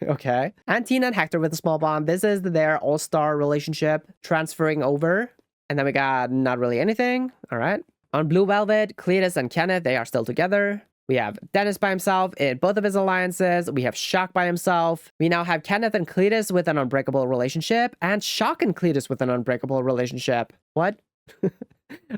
okay. And Tina and Hector with a small bond. This is their all-star relationship transferring over. And then we got not really anything, all right. On Blue Velvet, Cletus and Kenneth, they are still together. We have Dennis by himself in both of his alliances. We have Shock by himself. We now have Kenneth and Cletus with an unbreakable relationship, and Shock and Cletus with an unbreakable relationship. What?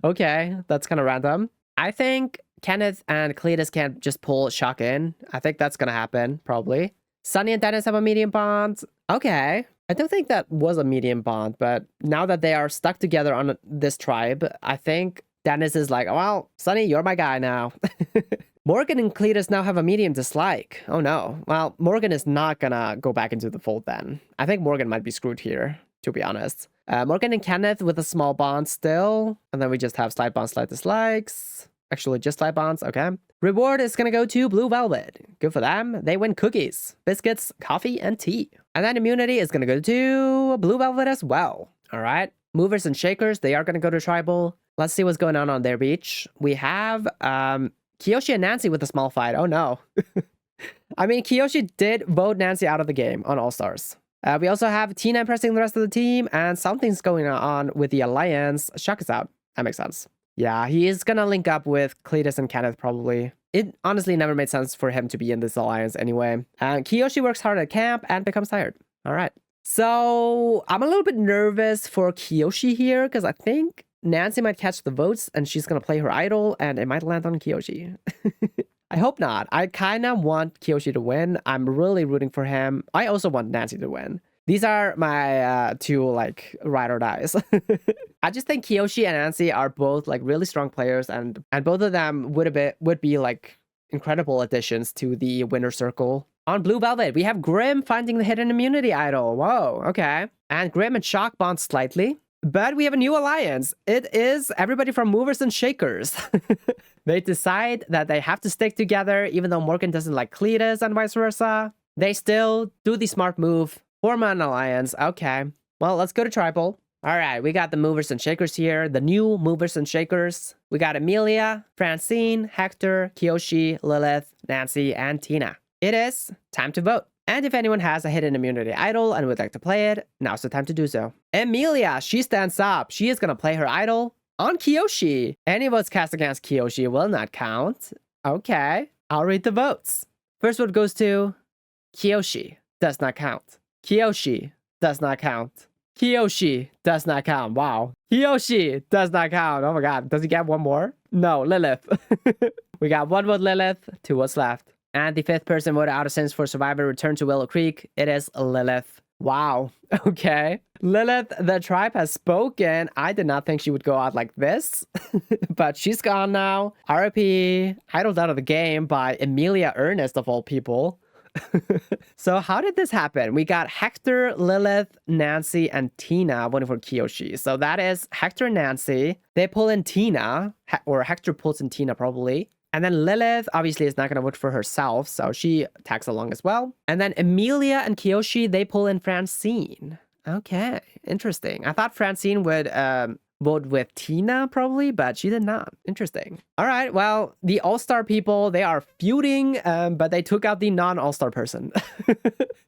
Okay, that's kind of random. I think Kenneth and Cletus can't just pull Shock in. I think that's going to happen, probably. Sunny and Dennis have a medium bond. Okay. I don't think that was a medium bond, but now that they are stuck together on this tribe, I think Dennis is like, well, Sunny, you're my guy now. Morgan and Cletus now have a medium dislike. Oh no. Well, Morgan is not gonna go back into the fold then. I think Morgan might be screwed here, to be honest. Morgan and Kenneth with a small bond still. And then we just have slight bonds, slight dislikes. Actually, just slight bonds, okay. Reward is gonna go to Blue Velvet. Good for them. They win cookies, biscuits, coffee, and tea. And then immunity is gonna go to Blue Velvet as well. All right. Movers and Shakers, they are gonna go to Tribal. Let's see what's going on their beach. We have Kiyoshi and Nancy with a small fight. Oh no. I mean, Kiyoshi did vote Nancy out of the game on All-Stars. We also have Tina impressing the rest of the team, and something's going on with the alliance. Shock is out. That makes sense. Yeah, he is gonna link up with Cletus and Kenneth probably. It honestly never made sense for him to be in this alliance anyway. Kiyoshi works hard at camp and becomes tired. All right. So I'm a little bit nervous for Kiyoshi here because I think Nancy might catch the votes and she's going to play her idol and it might land on Kiyoshi. I hope not. I kind of want Kiyoshi to win. I'm really rooting for him. I also want Nancy to win. These are my two like ride or dies. I just think Kiyoshi and Nancy are both like really strong players and both of them would be like incredible additions to the winner circle. On Blue Velvet, we have Grim finding the hidden immunity idol. Whoa, okay. And Grim and Shock bond slightly. But we have a new alliance. It is everybody from Movers and Shakers. They decide that they have to stick together, even though Morgan doesn't like Cletus and vice versa. They still do the smart move, form an alliance. Okay, well, let's go to Tribal. All right, we got the Movers and Shakers here, the new Movers and Shakers. We got Emilia, Francine, Hector, Kiyoshi, Lilith, Nancy, and Tina. It is time to vote. And if anyone has a hidden immunity idol and would like to play it, now's the time to do so. Emilia, she stands up. She is gonna play her idol on Kiyoshi. Any votes cast against Kiyoshi will not count. Okay, I'll read the votes. First vote goes to Kiyoshi. Does not count. Kiyoshi does not count. Kiyoshi does not count. Wow. Kiyoshi does not count. Oh my god. Does he get one more? No, Lilith. We got one vote Lilith, 2 votes left. And the 5th person voted out of Sims 4 Survivor returned to Willow Creek. It is Lilith. Wow. Okay. Lilith, the tribe has spoken. I did not think she would go out like this, but she's gone now. RIP, idled out of the game by Emilia Ernest of all people. So how did this happen? We got Hector, Lilith, Nancy, and Tina voting for Kiyoshi. So that is Hector and Nancy. They pull in Tina, or Hector pulls in Tina probably. And then Lilith obviously is not going to vote for herself, so she tags along as well. And then Emilia and Kiyoshi, they pull in Francine. Okay, interesting. I thought Francine would vote with Tina probably, but she did not. Interesting. All right, well, the All-Star people, they are feuding, but they took out the non-All-Star person.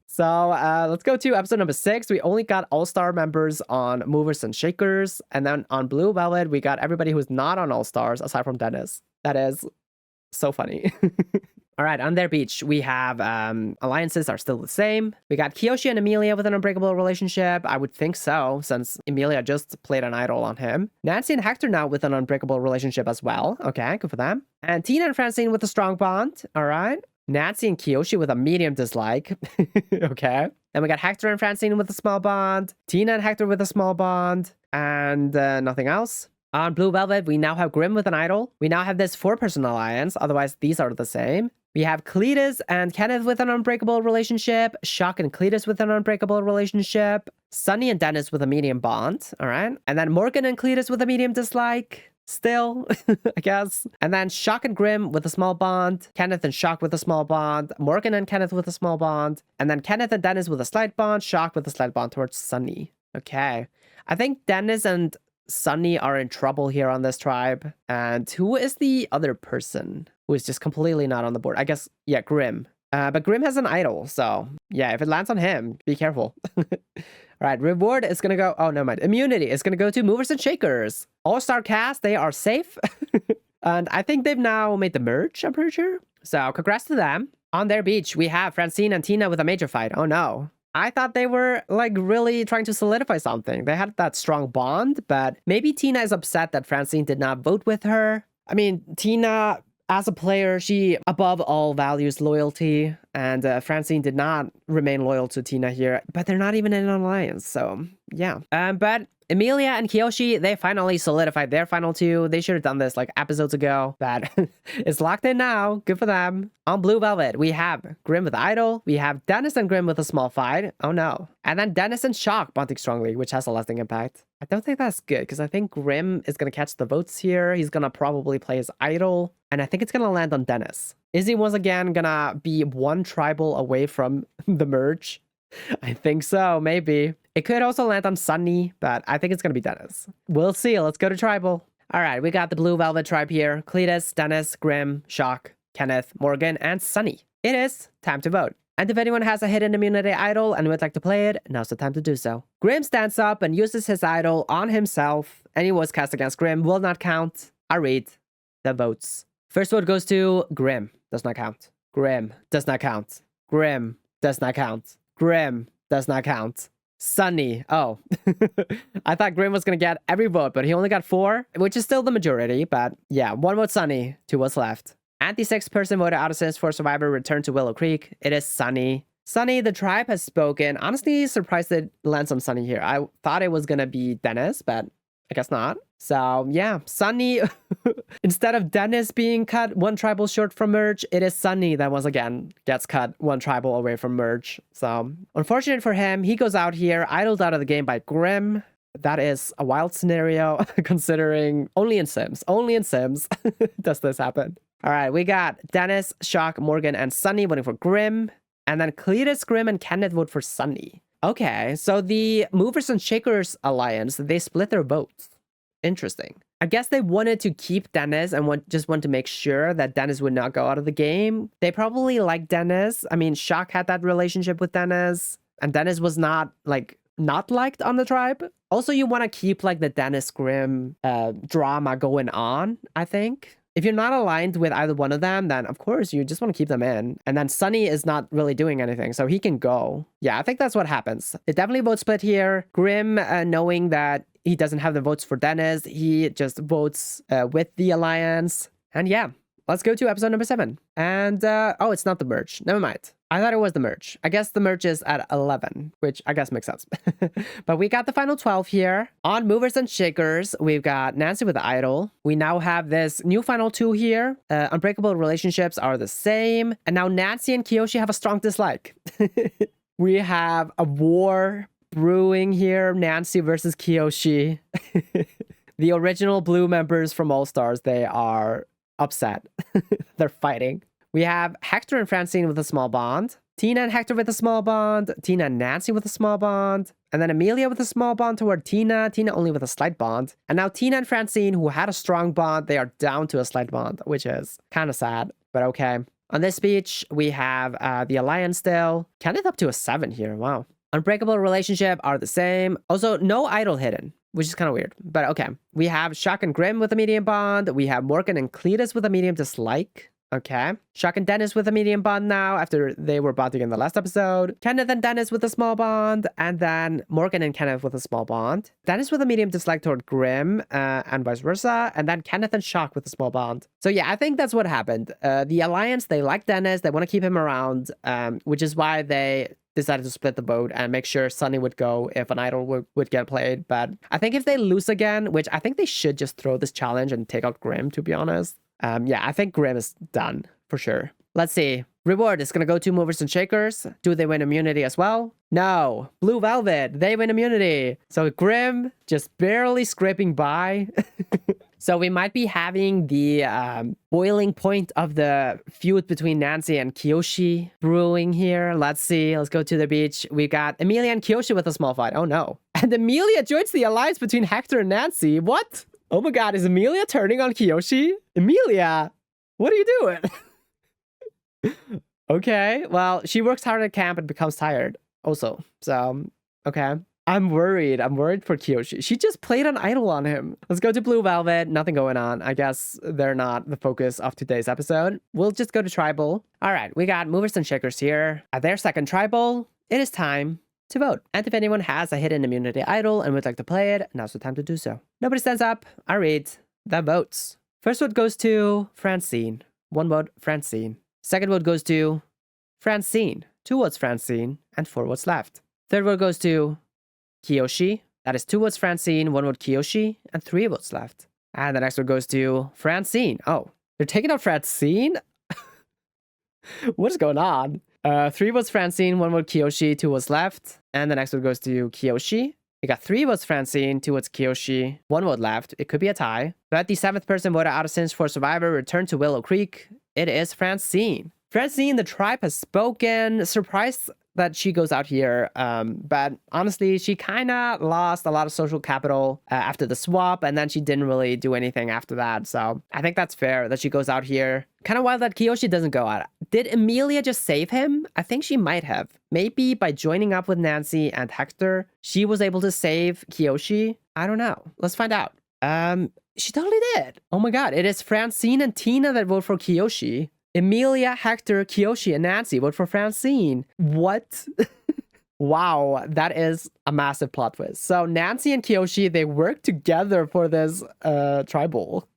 So let's go to episode number 6. We only got All-Star members on Movers and Shakers. And then on Blue Velvet, we got everybody who's not on All-Stars aside from Dennis. That is so funny. All right, on their beach, we have alliances are still the same. We got Kiyoshi and Emilia with an unbreakable relationship. I would think so, since Emilia just played an idol on him. Nancy and Hector now with an unbreakable relationship as well. Okay, good for them. And Tina and Francine with a strong bond. All right. Nancy and Kiyoshi with a medium dislike. Okay. Then we got Hector and Francine with a small bond. Tina and Hector with a small bond. And nothing else. On Blue Velvet, we now have Grimm with an idol. We now have this 4-person alliance. Otherwise, these are the same. We have Cletus and Kenneth with an unbreakable relationship. Shock and Cletus with an unbreakable relationship. Sunny and Dennis with a medium bond. All right. And then Morgan and Cletus with a medium dislike. Still, I guess. And then Shock and Grimm with a small bond. Kenneth and Shock with a small bond. Morgan and Kenneth with a small bond. And then Kenneth and Dennis with a slight bond. Shock with a slight bond towards Sunny. Okay. I think Dennis and Sunny are in trouble here on this tribe. And who is the other person who is just completely not on the board? I guess, yeah, Grimm. But Grimm has an idol, so yeah, if it lands on him, be careful. All right, reward is gonna go, oh, never mind. Immunity is gonna go to Movers and Shakers. All-Star cast, they are safe. And I think they've now made the merge, I'm pretty sure. So congrats to them. On their beach, we have Francine and Tina with a major fight. Oh no. I thought they were like really trying to solidify something. They had that strong bond, but maybe Tina is upset that Francine did not vote with her. I mean, Tina, as a player, she above all values loyalty, and Francine did not remain loyal to Tina here, but they're not even in an alliance, so yeah. But Emilia and Kiyoshi, they finally solidified their final 2. They should have done this like episodes ago, but it's locked in now. Good for them. On Blue Velvet, we have Grimm with Idol. We have Dennis and Grimm with a small fight. Oh no. And then Dennis and Shock bonding strongly, which has a lasting impact. I don't think that's good because I think Grimm is going to catch the votes here. He's going to probably play his idol. And I think it's going to land on Dennis. Is he once again going to be one tribal away from the merge? I think so, maybe. It could also land on Sunny, but I think it's going to be Dennis. We'll see. Let's go to tribal. All right, we got the Blue Velvet tribe here. Cletus, Dennis, Grimm, Shock, Kenneth, Morgan, and Sunny. It is time to vote. And if anyone has a hidden immunity idol and would like to play it, now's the time to do so. Grimm stands up and uses his idol on himself. Any votes cast against Grimm will not count. I read the votes. First vote goes to Grimm. Does not count. Grimm does not count. Grimm does not count. Grimm does not count. Sunny. Oh, I thought Grimm was going to get every vote, but he only got 4, which is still the majority. But yeah, 1 vote Sunny, 2 votes left. And the 6th person voted out of Sims 4 Survivor returned to Willow Creek. It is Sunny. Sunny, the tribe has spoken. Honestly, surprised it lands on Sunny here. I thought it was going to be Dennis, but I guess not. So yeah, Sunny, instead of Dennis being cut 1 tribal short from merge, it is Sunny that once again gets cut 1 tribal away from merge. So unfortunate for him, he goes out here, idled out of the game by Grimm. That is a wild scenario considering only in Sims does this happen. All right, we got Dennis, Shock, Morgan, and Sunny voting for Grimm. And then Cletus, Grimm, and Kenneth vote for Sunny. Okay, so the Movers and Shakers alliance, they split their votes. Interesting. I guess they wanted to keep Dennis and just want to make sure that Dennis would not go out of the game. They probably like Dennis. I mean, Shock had that relationship with Dennis, and Dennis was not liked on the tribe. Also, you want to keep like the Dennis Grimm drama going on, I think. If you're not aligned with either one of them, then of course you just want to keep them in. And then Sunny is not really doing anything, so he can go. Yeah, I think that's what happens. It definitely vote split here. Grimm, knowing that he doesn't have the votes for Dennis, he just votes with the alliance. And yeah, let's go to episode number 7. And, oh, it's not the merge. Never mind. I thought it was the merge. I guess the merge is at 11, which I guess makes sense. But we got the final 12 here. On movers and shakers, we've got Nancy with the idol. We now have this new final 2 here. Unbreakable relationships are the same. And now Nancy and Kiyoshi have a strong dislike. We have a war brewing here. Nancy versus Kiyoshi. The original blue members from All Stars, they are upset. They're fighting. We have Hector and Francine with a small bond. Tina and Hector with a small bond. Tina and Nancy with a small bond. And then Amelia with a small bond toward Tina. Tina only with a slight bond. And now Tina and Francine, who had a strong bond, they are down to a slight bond, which is kind of sad, but okay. On this beach, we have the Alliance still. Kenneth up to a 7 here. Wow. Unbreakable relationship are the same. Also, no idol hidden, which is kind of weird, but okay. We have Shock and Grimm with a medium bond. We have Morgan and Cletus with a medium dislike. Okay. Shock and Dennis with a medium bond now after they were bonding in the last episode. Kenneth and Dennis with a small bond. And then Morgan and Kenneth with a small bond. Dennis with a medium dislike toward Grimm and vice versa. And then Kenneth and Shock with a small bond. So yeah, I think that's what happened. The Alliance, they like Dennis. They want to keep him around, which is why they decided to split the vote and make sure Sunny would go if an idol would get played. But I think if they lose again, which I think they should just throw this challenge and take out Grimm, to be honest. Yeah, I think Grimm is done for sure. Let's see. Reward is going to go to movers and shakers. Do they win immunity as well? No. Blue Velvet, they win immunity. So Grimm just barely scraping by. So we might be having the boiling point of the feud between Nancy and Kiyoshi brewing here. Let's see. Let's go to the beach. We got Amelia and Kiyoshi with a small fight. Oh no. And Amelia joins the alliance between Hector and Nancy. What? Oh my god, is Amelia turning on Kiyoshi? Amelia, what are you doing? Okay, well, she works hard at camp and becomes tired also. So, okay. I'm worried for Kiyoshi. She just played an idol on him. Let's go to Blue Velvet. Nothing going on. I guess they're not the focus of today's episode. We'll just go to Tribal. All right, we got movers and shakers here. At their second Tribal, it is time to vote. And if anyone has a hidden immunity idol and would like to play it, now's the time to do so. Nobody stands up. I read the votes. First vote goes to Francine. 1 vote, Francine. Second vote goes to Francine. 2 votes, Francine, and 4 votes left. Third vote goes to Kiyoshi. That is 2 votes, Francine, 1 vote, Kiyoshi, and 3 votes left. And the next vote goes to Francine. Oh, they're taking out Francine? What is going on? 3 votes Francine, 1 vote Kiyoshi, 2 votes left. And the next one goes to Kiyoshi. We got 3 votes Francine, 2 votes Kiyoshi, 1 vote left. It could be a tie. But the 7th person voted out of Sims 4 Survivor returned to Willow Creek. It is Francine. Francine, the tribe has spoken. Surprised that she goes out here. But honestly, she kind of lost a lot of social capital after the swap, and then she didn't really do anything after that. So I think that's fair that she goes out here. Kind of wild that Kiyoshi doesn't go out. Did Amelia just save him? I think she might have. Maybe by joining up with Nancy and Hector, she was able to save Kiyoshi. I don't know. Let's find out. She totally did. Oh my god, it is Francine and Tina that vote for Kiyoshi. Amelia, Hector, Kiyoshi, and Nancy vote for Francine. What? Wow, that is a massive plot twist. So Nancy and Kiyoshi, they work together for this tribal.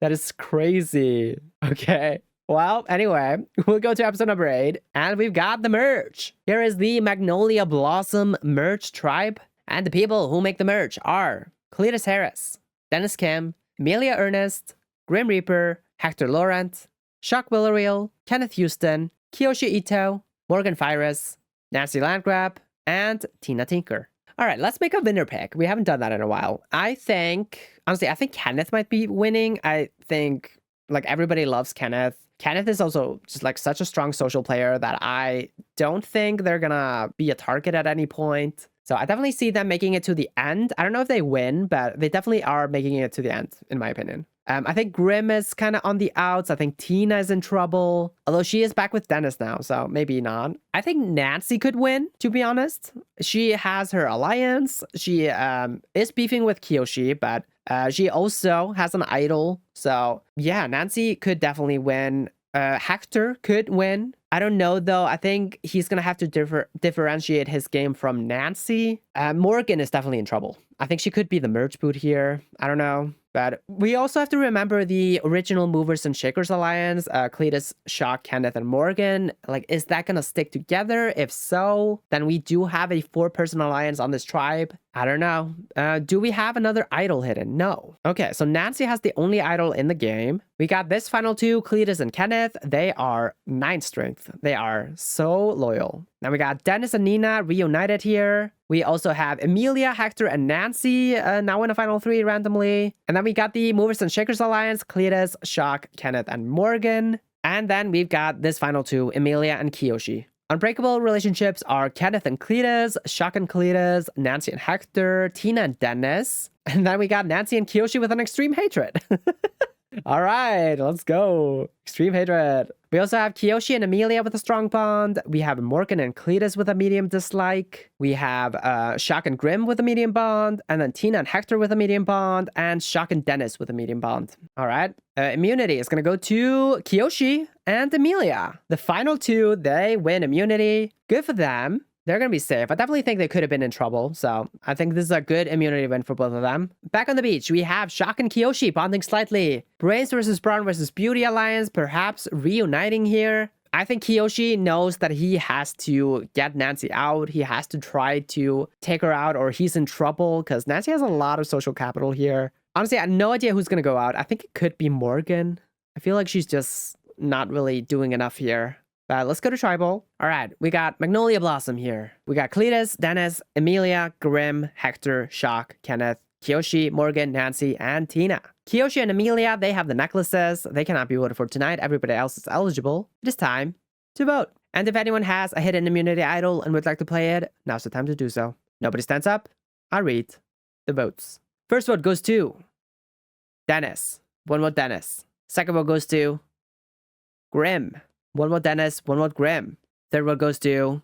That is crazy. Okay. Well, anyway, we'll go to episode number 8, and we've got the merge. Here is the Magnolia Blossom merge tribe, and the people who make the merge are Cletus Harris, Dennis Kim, Amelia Ernest, Grim Reaper, Hector Laurent, Shock Villarreal, Kenneth Houston, Kiyoshi Ito, Morgan Fires, Nancy Landgrab, and Tina Tinker. All right, let's make a winner pick. We haven't done that in a while. Honestly, I think Kenneth might be winning. I think, like, everybody loves Kenneth. Kenneth is also just, like, such a strong social player that I don't think they're gonna be a target at any point. So I definitely see them making it to the end. I don't know if they win, but they definitely are making it to the end, in my opinion. I think Grim is kind of on the outs. I think Tina is in trouble, although she is back with Dennis now, so maybe not. I think Nancy could win, to be honest. She has her alliance. She is beefing with Kiyoshi, but she also has an idol. So yeah, Nancy could definitely win. Hector could win. I don't know though. I think he's gonna have to differentiate his game from Nancy. Morgan is definitely in trouble. I think she could be the merge boot here. I don't know. But we also have to remember the original Movers and Shakers alliance, Cletus, Shock, Kenneth, and Morgan. Like, is that gonna stick together? If so, then we do have a 4-person alliance on this tribe. I don't know. Do we have another idol hidden? No. Okay, so Nancy has the only idol in the game. We got this final 2, Cletus and Kenneth. They are 9 strength. They are so loyal. Now we got Dennis and Nina reunited here. We also have Emilia, Hector, and Nancy now in the final 3 randomly. And then we got the Movers and Shakers alliance, Cletus, Shock, Kenneth, and Morgan. And then we've got this final 2, Emilia and Kiyoshi. Unbreakable relationships are Kenneth and Cletus, Shock and Cletus, Nancy and Hector, Tina and Dennis. And then we got Nancy and Kiyoshi with an extreme hatred. All right, let's go. Extreme hatred. We also have Kiyoshi and Emilia with a strong bond. We have Morgan and Cletus with a medium dislike. We have Shock and Grim with a medium bond. And then Tina and Hector with a medium bond. And Shock and Dennis with a medium bond. All right. Immunity is going to go to Kiyoshi and Emilia. The final 2, they win immunity. Good for them. They're going to be safe. I definitely think they could have been in trouble. So I think this is a good immunity win for both of them. Back on the beach, we have Shock and Kiyoshi bonding slightly. Brains versus Brawn versus Beauty Alliance, perhaps reuniting here. I think Kiyoshi knows that he has to get Nancy out. He has to try to take her out or he's in trouble because Nancy has a lot of social capital here. Honestly, I have no idea who's going to go out. I think it could be Morgan. I feel like she's just not really doing enough here. Let's go to Tribal. All right, we got Magnolia Blossom here. We got Cletus, Dennis, Emilia, Grim, Hector, Shock, Kenneth, Kiyoshi, Morgan, Nancy, and Tina. Kiyoshi and Emilia, they have the necklaces. They cannot be voted for tonight. Everybody else is eligible. It is time to vote. And if anyone has a hidden immunity idol and would like to play it, now's the time to do so. Nobody stands up. I read the votes. First vote goes to Dennis. 1 vote Dennis. Second vote goes to Grim. 1 vote Dennis, 1 vote Grim. Third vote goes to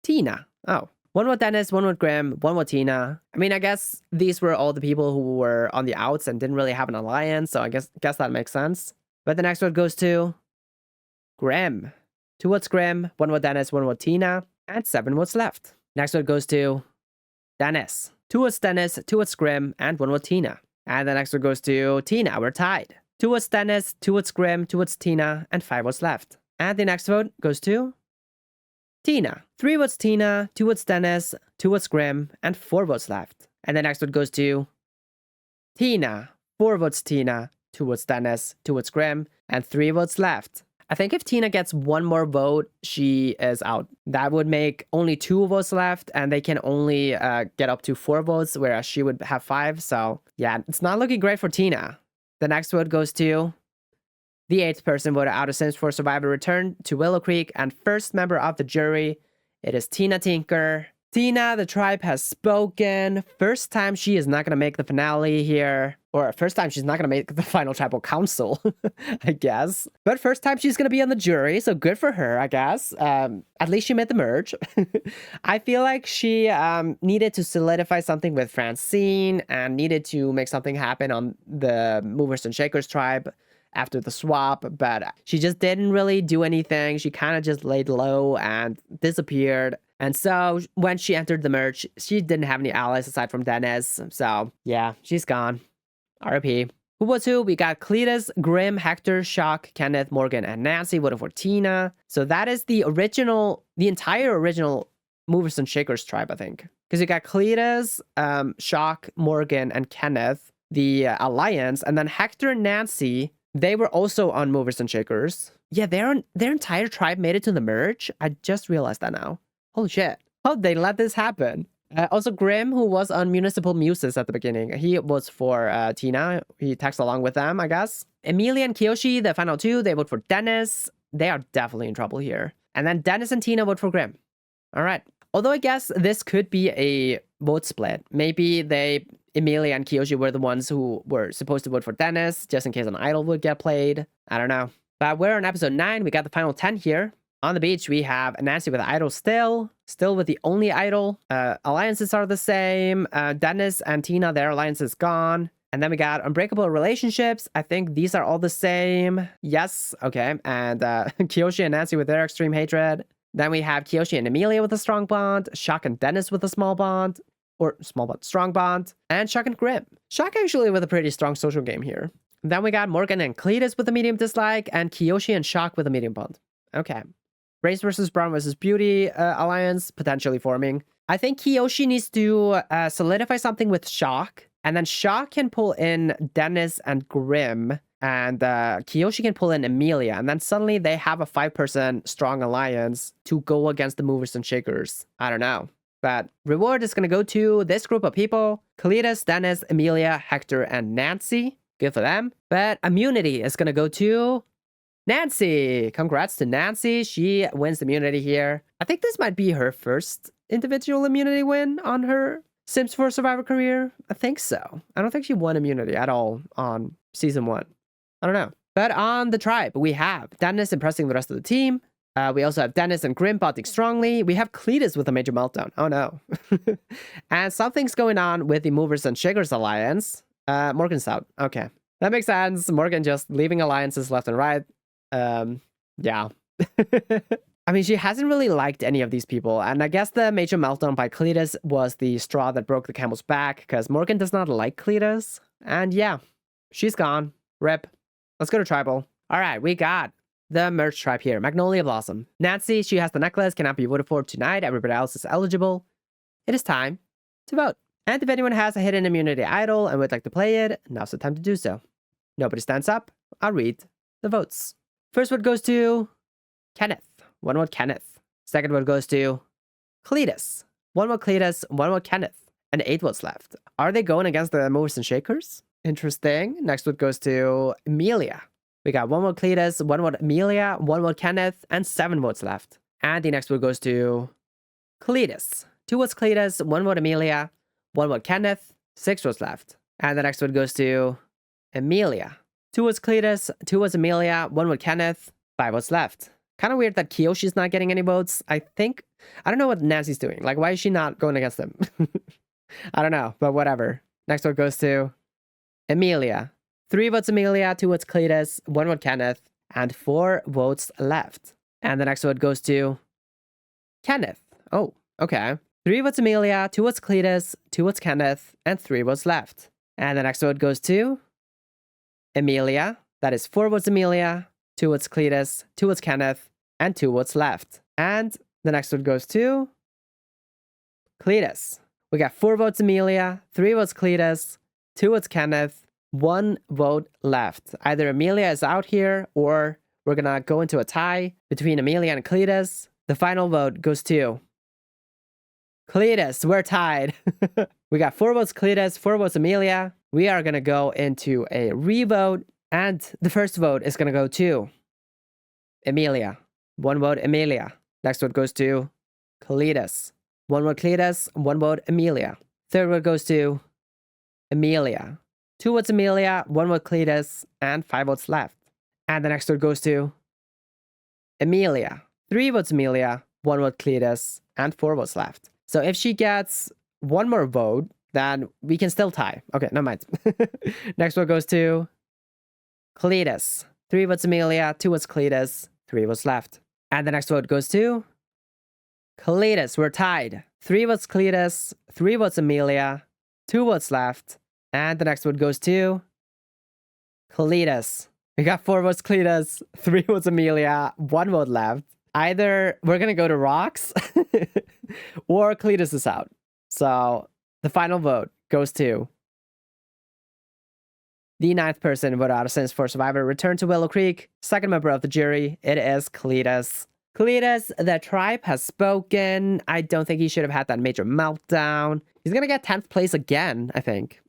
Tina. Oh. 1 vote Dennis, 1 vote Grim, 1 vote Tina. I mean, I guess these were all the people who were on the outs and didn't really have an alliance, so I guess that makes sense. But the next vote goes to Grim. 2 votes Grim, 1 vote Dennis, 1 vote Tina, and 7 votes left. Next vote goes to Dennis. 2 votes Dennis, 2 votes Grim, and 1 vote Tina. And the next vote goes to Tina. We're tied. 2 votes Dennis, 2 votes Grim, 2 votes Tina, and 5 votes left. And the next vote goes to Tina. 3 votes Tina, 2 votes Dennis, 2 votes Grim, and 4 votes left. And the next vote goes to Tina. 4 votes Tina, 2 votes Dennis, 2 votes Grim, and 3 votes left. I think if Tina gets 1 more vote, she is out. That would make only 2 votes left, and they can only get up to 4 votes, whereas she would have 5. So yeah, it's not looking great for Tina. The next vote goes to the 8th person voted out of Sims 4 Survivor returned to Willow Creek, and first member of the jury, it is Tina Tinker. Tina, the tribe has spoken. First time she is not going to make the finale here. Or first time she's not going to make the final tribal council, I guess. But first time she's going to be on the jury, so good for her, I guess. At least she made the merge. I feel like she needed to solidify something with Francine and needed to make something happen on the Movers and Shakers tribe after the swap, but she just didn't really do anything. She kind of just laid low and disappeared. And so when she entered the merge, she didn't have any allies aside from Dennis. So yeah, she's gone. RIP. Who was who? We got Cletus, Grim, Hector, Shock, Kenneth, Morgan, and Nancy voted for Tina. So that is the entire original Movers and Shakers tribe, I think. Because you got Cletus, Shock, Morgan, and Kenneth, the alliance, and then Hector and Nancy. They were also on Movers and Shakers. Yeah, their entire tribe made it to the merge. I just realized that now. Holy shit. How'd they let this happen? Also, Grim, who was on Municipal Muses at the beginning, he was for Tina. He texted along with them, I guess. Emilia and Kiyoshi, the final 2, they vote for Dennis. They are definitely in trouble here. And then Dennis and Tina vote for Grim. All right. Although I guess this could be a vote split. Maybe Emilia and Kiyoshi were the ones who were supposed to vote for Dennis, just in case an idol would get played. I don't know. But we're on episode 9. We got the final 10 here. On the beach, we have Nancy with the idol still with the only idol. Alliances are the same. Dennis and Tina, their alliance is gone. And then we got unbreakable relationships. I think these are all the same. Yes, okay. And Kiyoshi and Nancy with their extreme hatred. Then we have Kiyoshi and Emilia with a strong bond. Shock and Dennis with a small bond. Or small bond, strong bond. And Shock and Grim. Shock actually with a pretty strong social game here. Then we got Morgan and Cletus with a medium dislike. And Kiyoshi and Shock with a medium bond. Okay. Race versus Brown versus Beauty alliance potentially forming. I think Kiyoshi needs to solidify something with Shock. And then Shock can pull in Dennis and Grim. And Kiyoshi can pull in Emilia. And then suddenly they have a 5-person strong alliance to go against the movers and shakers. I don't know. But reward is going to go to this group of people. Cletus, Dennis, Emilia, Hector, and Nancy. Good for them. But immunity is going to go to Nancy. Congrats to Nancy. She wins immunity here. I think this might be her first individual immunity win on her Sims 4 Survivor career. I think so. I don't think she won immunity at all on season 1. I don't know. But on the tribe, we have Dennis impressing the rest of the team. We also have Dennis and Grim bonding strongly. We have Cletus with a major meltdown. Oh no. And something's going on with the Movers and Shakers alliance. Morgan's out. Okay. That makes sense. Morgan just leaving alliances left and right. Yeah. I mean, she hasn't really liked any of these people. And I guess the major meltdown by Cletus was the straw that broke the camel's back, because Morgan does not like Cletus. And yeah, she's gone. Rip. Let's go to tribal. All right, we got the merge tribe here. Magnolia Blossom. Nancy, she has the necklace, cannot be voted for tonight. Everybody else is eligible. It is time to vote. And if anyone has a hidden immunity idol and would like to play it, now's the time to do so. Nobody stands up. I'll read the votes. First vote goes to Kenneth. 1 vote Kenneth. Second vote goes to Cletus. 1 vote Cletus, 1 vote Kenneth. And 8 votes left. Are they going against the movers and shakers? Interesting. Next vote goes to Emilia. We got 1 vote Cletus, 1 vote Emilia, 1 vote Kenneth, and 7 votes left. And the next vote goes to Cletus. 2 votes Cletus, 1 vote Emilia, 1 vote Kenneth, 6 votes left. And the next vote goes to Emilia. 2 votes Cletus, 2 votes Emilia, 1 vote Kenneth, 5 votes left. Kind of weird that Kiyoshi's not getting any votes. I don't know what Nancy's doing. Like, why is she not going against them? I don't know, but whatever. Next vote goes to Emilia. 3 votes Emilia, 2 votes Cletus, 1 vote Kenneth, and 4 votes left. And the next vote goes to Kenneth. Oh, okay. 3 votes Emilia, 2 votes Cletus, 2 votes Kenneth, and 3 votes left. And the next vote goes to Emilia. That is 4 votes Emilia, 2 votes Cletus, 2 votes Kenneth, and 2 votes left. And the next vote goes to Cletus. We got 4 votes Emilia, 3 votes Cletus, 2 votes Kenneth, 1 vote left. Either Emilia is out here, or we're gonna go into a tie between Emilia and Cletus. The final vote goes to Cletus. We're tied. We got 4 votes Cletus, 4 votes Emilia. We are gonna go into a revote, and the first vote is gonna go to Emilia. 1 vote Emilia. Next vote goes to Cletus. 1 vote Cletus, 1 vote Emilia. Third vote goes to Emilia. 2 votes Emilia, 1 vote Cletus, and 5 votes left. And the next vote goes to Emilia. 3 votes Emilia, 1 vote Cletus, and 4 votes left. So if she gets 1 more vote, then we can still tie. Okay, never mind. Next vote goes to Cletus. 3 votes Emilia, 2 votes Cletus, 3 votes left. And the next vote goes to Cletus. We're tied. 3 votes Cletus, 3 votes Emilia, 2 votes left. And the next vote goes to Cletus. We got 4 votes Cletus, 3 votes Emilia, 1 vote left. Either we're going to go to rocks or Cletus is out. So the final vote goes to the 9th person voted out of Sims 4 Survivor. Return to Willow Creek. Second member of the jury. It is Cletus. Cletus, the tribe has spoken. I don't think he should have had that major meltdown. He's going to get 10th place again, I think.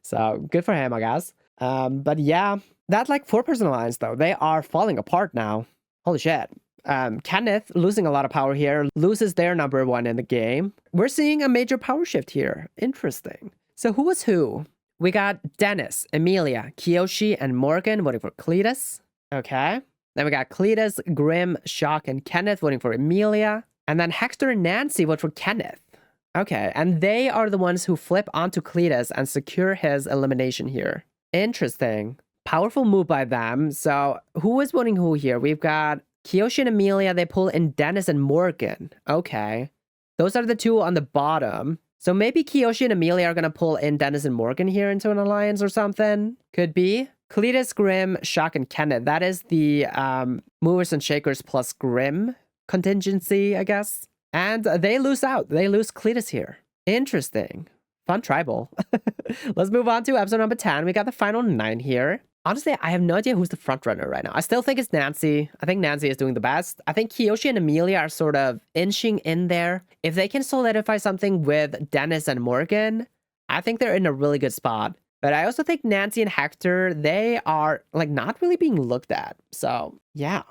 So good for him, I guess. But yeah, that like 4-person alliance though, they are falling apart now. Holy shit. Kenneth losing a lot of power here, loses their number 1 in the game. We're seeing a major power shift here. Interesting. So who was who? We got Dennis, Emilia, Kiyoshi, and Morgan voting for Cletus. Okay. Then we got Cletus, Grim, Shock, and Kenneth voting for Emilia. And then Hector and Nancy vote for Kenneth. Okay, and they are the ones who flip onto Cletus and secure his elimination here. Interesting. Powerful move by them. So who is voting who here? We've got Kiyoshi and Emilia. They pull in Dennis and Morgan. Okay. Those are the two on the bottom. So maybe Kiyoshi and Emilia are going to pull in Dennis and Morgan here into an alliance or something. Could be. Cletus, Grim, Shock, and Kenneth. That is the movers and shakers plus Grim contingency, I guess. And they lose out. They lose Cletus here. Interesting. Fun tribal. Let's move on to episode number 10. We got the final 9 here. Honestly, I have no idea who's the front runner right now. I still think it's Nancy. I think Nancy is doing the best. I think Kiyoshi and Emilia are sort of inching in there. If they can solidify something with Dennis and Morgan, I think they're in a really good spot. But I also think Nancy and Hector, they are like not really being looked at. So yeah.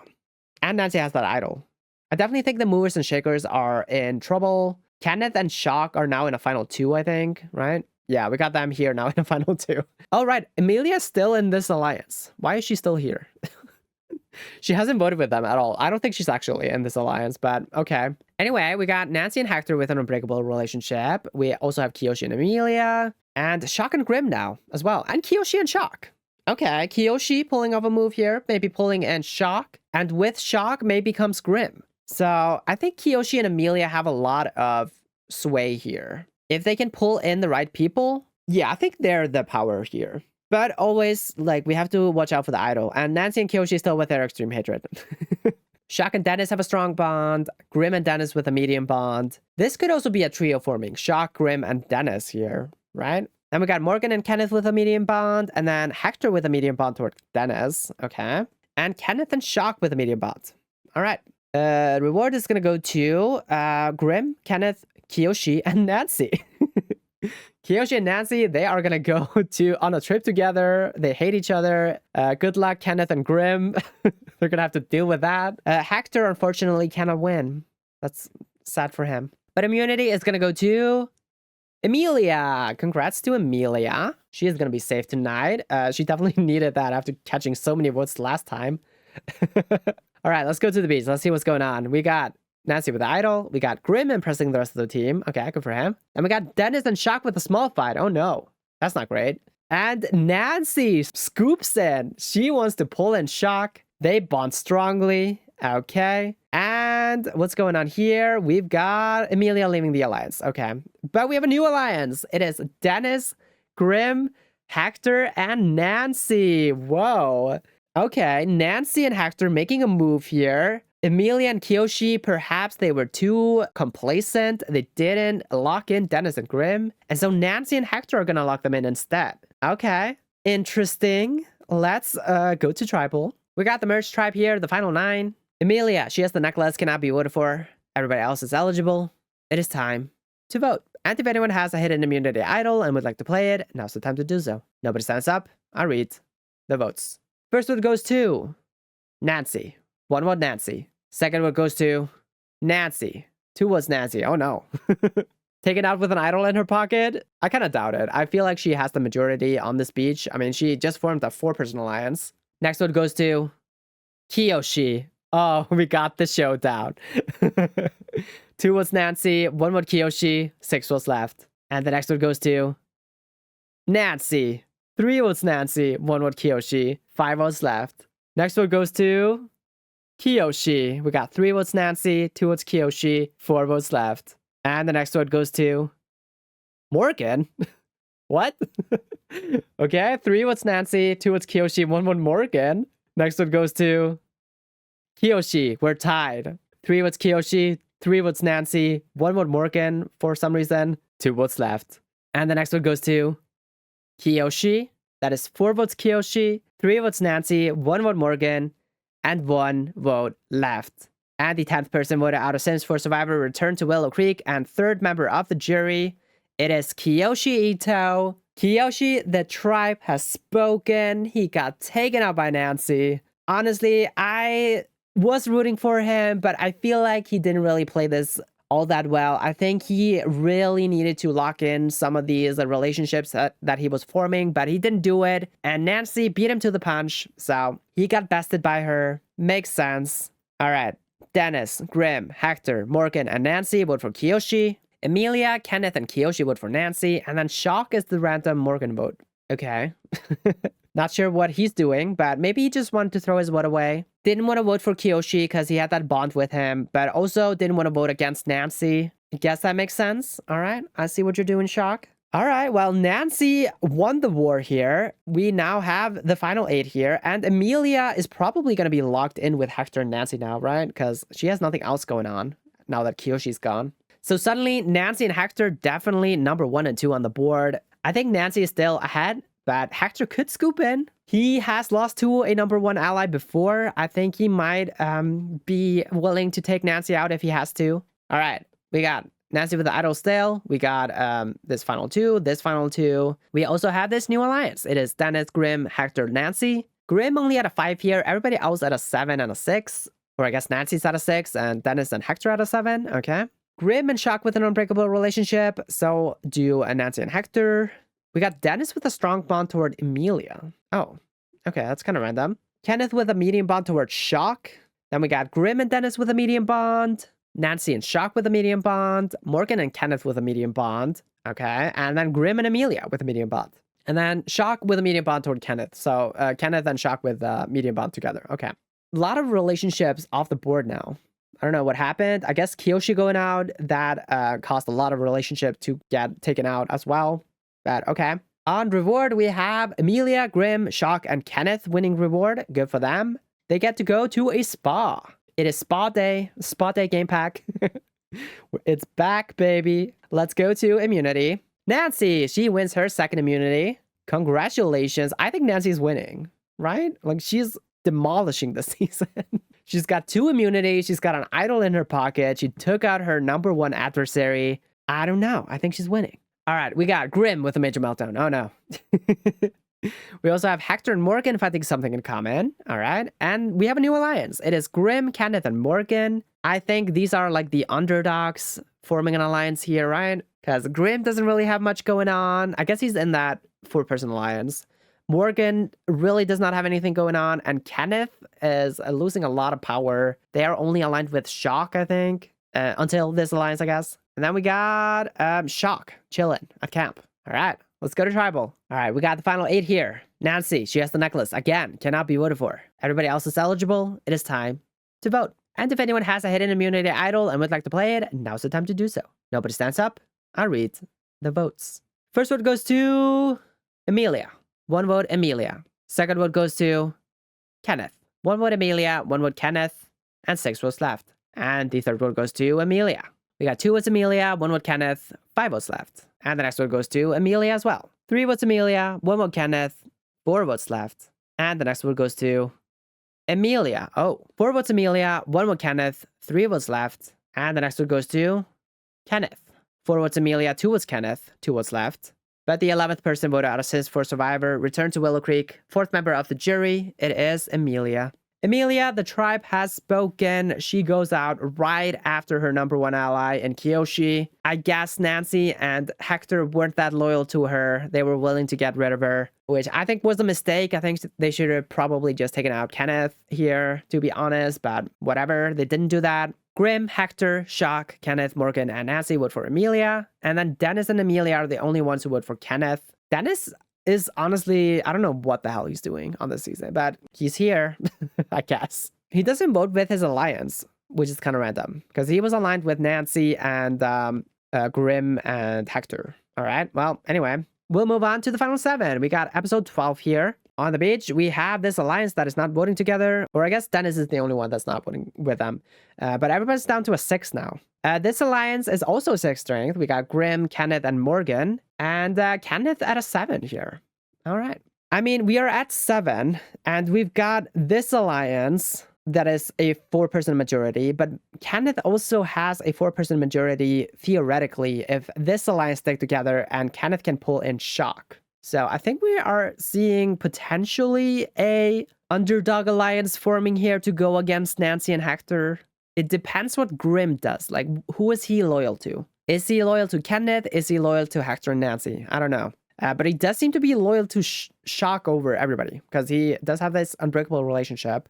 And Nancy has that idol. I definitely think the movers and shakers are in trouble. Kenneth and Shock are now in a final 2, I think, right? Yeah, we got them here now in a final 2. All right, Emilia's still in this alliance. Why is she still here? She hasn't voted with them at all. I don't think she's actually in this alliance, but okay. Anyway, we got Nancy and Hector with an unbreakable relationship. We also have Kiyoshi and Emilia. And Shock and Grim now as well. And Kiyoshi and Shock. Okay, Kiyoshi pulling off a move here. Maybe pulling in Shock. And with Shock, maybe comes Grim. So I think Kiyoshi and Emilia have a lot of sway here. If they can pull in the right people, yeah, I think they're the power here. But always, like, we have to watch out for the idol. And Nancy and Kiyoshi still with their extreme hatred. Shock and Dennis have a strong bond. Grim and Dennis with a medium bond. This could also be a trio forming. Shock, Grim, and Dennis here, right? Then we got Morgan and Kenneth with a medium bond. And then Hector with a medium bond toward Dennis. Okay. And Kenneth and Shock with a medium bond. All right. Reward is going to go to Grim, Kenneth, Kiyoshi, and Nancy. Kiyoshi and Nancy, they are going to go on a trip together. They hate each other. Good luck, Kenneth and Grim. They're going to have to deal with that. Hector, unfortunately, cannot win. That's sad for him. But immunity is going to go to Emilia. Congrats to Emilia. She is going to be safe tonight. She definitely needed that after catching so many votes last time. All right, let's go to the beach. Let's see what's going on. We got Nancy with the idol. We got Grim impressing the rest of the team. Okay, good for him. And we got Dennis and Shock with a small fight. Oh no, that's not great. And Nancy scoops in. She wants to pull in Shock. They bond strongly. Okay. And what's going on here? We've got Emilia leaving the alliance. Okay. But we have a new alliance. It is Dennis, Grim, Hector, and Nancy. Whoa. Okay, Nancy and Hector making a move here. Emilia and Kiyoshi, perhaps they were too complacent. They didn't lock in Dennis and Grim. And so Nancy and Hector are gonna lock them in instead. Okay, interesting. Let's go to tribal. We got the merged tribe here, the final 9. Emilia, she has the necklace, cannot be voted for. Everybody else is eligible. It is time to vote. And if anyone has a hidden immunity idol and would like to play it, now's the time to do so. Nobody stands up. I read the votes. First vote goes to Nancy. 1 vote Nancy. Second vote goes to Nancy. 2 votes Nancy. Oh no. Taken out with an idol in her pocket? I kind of doubt it. I feel like she has the majority on this beach. I mean, she just formed a 4-person alliance. Next vote goes to Kiyoshi. Oh, we got the showdown. 2 votes Nancy. 1 vote Kiyoshi. 6 votes left. And the next vote goes to Nancy. 3 votes Nancy. 1 vote Kiyoshi. 5 votes left. Next vote goes to Kiyoshi. We got 3 votes Nancy. 2 votes Kiyoshi. 4 votes left. And the next vote goes to Morgan. What? Okay, 3 votes Nancy. 2 votes Kiyoshi. 1 vote Morgan. Next vote goes to Kiyoshi. We're tied. 3 votes Kiyoshi. 3 votes Nancy. 1 vote Morgan for some reason. 2 votes left. And the next vote goes to Kiyoshi. That is 4 votes Kiyoshi, 3 votes Nancy, 1 vote Morgan, and 1 vote left. And the 10th person voted out of Sims 4 Survivor returned to Willow Creek, and 3rd member of the jury, it is Kiyoshi Ito. Kiyoshi, the tribe has spoken. He got taken out by Nancy. Honestly, I was rooting for him, but I feel like he didn't really play this all that well. I think he really needed to lock in some of these relationships that he was forming, but he didn't do it. And Nancy beat him to the punch, so he got bested by her. Makes sense. All right. Dennis, Grimm, Hector, Morgan, and Nancy vote for Kiyoshi. Emilia, Kenneth, and Kiyoshi vote for Nancy. And then Shock is the random Morgan vote. Okay. Not sure what he's doing, but maybe he just wanted to throw his vote away. Didn't want to vote for Kiyoshi because he had that bond with him, but also didn't want to vote against Nancy. I guess that makes sense. All right, I see what you're doing, Shock. All right, well, Nancy won the war here. We now have the final 8 here, and Emilia is probably going to be locked in with Hector and Nancy now, right? Because she has nothing else going on now that Kiyoshi's gone. So suddenly, Nancy and Hector definitely number 1 and 2 on the board. I think Nancy is still ahead, but Hector could scoop in. He has lost to a number 1 ally before. I think he might be willing to take Nancy out if he has to. All right, we got Nancy with the idol still. We got this final 2, this final 2. We also have this new alliance. It is Dennis, Grimm, Hector, Nancy. Grimm only at a 5 here. Everybody else at a 7 and a 6. Or I guess Nancy's at a 6 and Dennis and Hector at a 7. Okay. Grimm and Shock with an unbreakable relationship. So do Nancy and Hector. We got Dennis with a strong bond toward Emilia. Oh, okay, that's kind of random. Kenneth with a medium bond toward Shock. Then we got Grimm and Dennis with a medium bond. Nancy and Shock with a medium bond. Morgan and Kenneth with a medium bond. Okay, and then Grimm and Emilia with a medium bond. And then Shock with a medium bond toward Kenneth. So Kenneth and Shock with a medium bond together. Okay. A lot of relationships off the board now. I don't know what happened. I guess Kiyoshi going out, that caused a lot of relationships to get taken out as well. But okay. On reward, we have Emilia, Grimm, Shock, and Kenneth winning reward. Good for them. They get to go to a spa. It is spa day game pack. It's back, baby. Let's go to immunity. Nancy, she wins her 2nd immunity. Congratulations. I think Nancy's winning, right? Like, she's demolishing the season. She's got 2 immunities. She's got an idol in her pocket. She took out her number 1 adversary. I don't know. I think she's winning. All right, we got Grimm with a major meltdown. Oh, no. We also have Hector and Morgan fighting something in common. All right, and we have a new alliance. It is Grimm, Kenneth, and Morgan. I think these are like the underdogs forming an alliance here, right? Because Grimm doesn't really have much going on. I guess he's in that 4-person alliance. Morgan really does not have anything going on. And Kenneth is losing a lot of power. They are only aligned with Shock, I think, until this alliance, I guess. And then we got Shock chilling at camp. All right, let's go to tribal. All right, we got the final 8 here. Nancy, she has the necklace. Again, cannot be voted for. Everybody else is eligible. It is time to vote. And if anyone has a hidden immunity idol and would like to play it, now's the time to do so. Nobody stands up. I'll read the votes. First vote goes to Emilia. 1 vote, Emilia. Second vote goes to Kenneth. 1 vote, Emilia. 1 vote, Kenneth. And 6 votes left. And the third vote goes to Emilia. We got 2 votes Emilia, 1 vote Kenneth, 5 votes left. And the next vote goes to Emilia as well. 3 votes Emilia, 1 vote Kenneth, 4 votes left. And the next vote goes to Emilia. Oh, 4 votes Emilia, 1 vote Kenneth, 3 votes left. And the next vote goes to Kenneth. 4 votes Emilia, 2 votes Kenneth, 2 votes left. But the 11th person voted out of Sims for Survivor, returned to Willow Creek. 4th member of the jury, it is Emilia. Emilia, the tribe has spoken. She goes out right after her number 1 ally in Kiyoshi. I guess Nancy and Hector weren't that loyal to her. They were willing to get rid of her, which I think was a mistake. I think they should have probably just taken out Kenneth here, to be honest, but whatever. They didn't do that. Grimm, Hector, Shock, Kenneth, Morgan, and Nancy vote for Emilia. And then Dennis and Emilia are the only ones who vote for Kenneth. Dennis is honestly, I don't know what the hell he's doing on this season, but he's here, I guess. He doesn't vote with his alliance, which is kind of random, because he was aligned with Nancy and Grimm and Hector. All right, well, anyway, we'll move on to the final 7. We got episode 12 here. On the beach, we have this alliance that is not voting together, or I guess Dennis is the only one that's not voting with them. But everybody's down to a 6 now. This alliance is also 6 strength. We got Grimm, Kenneth, and Morgan. And Kenneth at a 7 here. All right. I mean, we are at 7, and we've got this alliance that is a 4-person majority, but Kenneth also has a 4-person majority theoretically if this alliance stick together and Kenneth can pull in Shock. So I think we are seeing potentially a underdog alliance forming here to go against Nancy and Hector. It depends what Grim does. Like, who is he loyal to? Is he loyal to Kenneth? Is he loyal to Hector and Nancy? I don't know. But he does seem to be loyal to Shock over everybody because he does have this unbreakable relationship,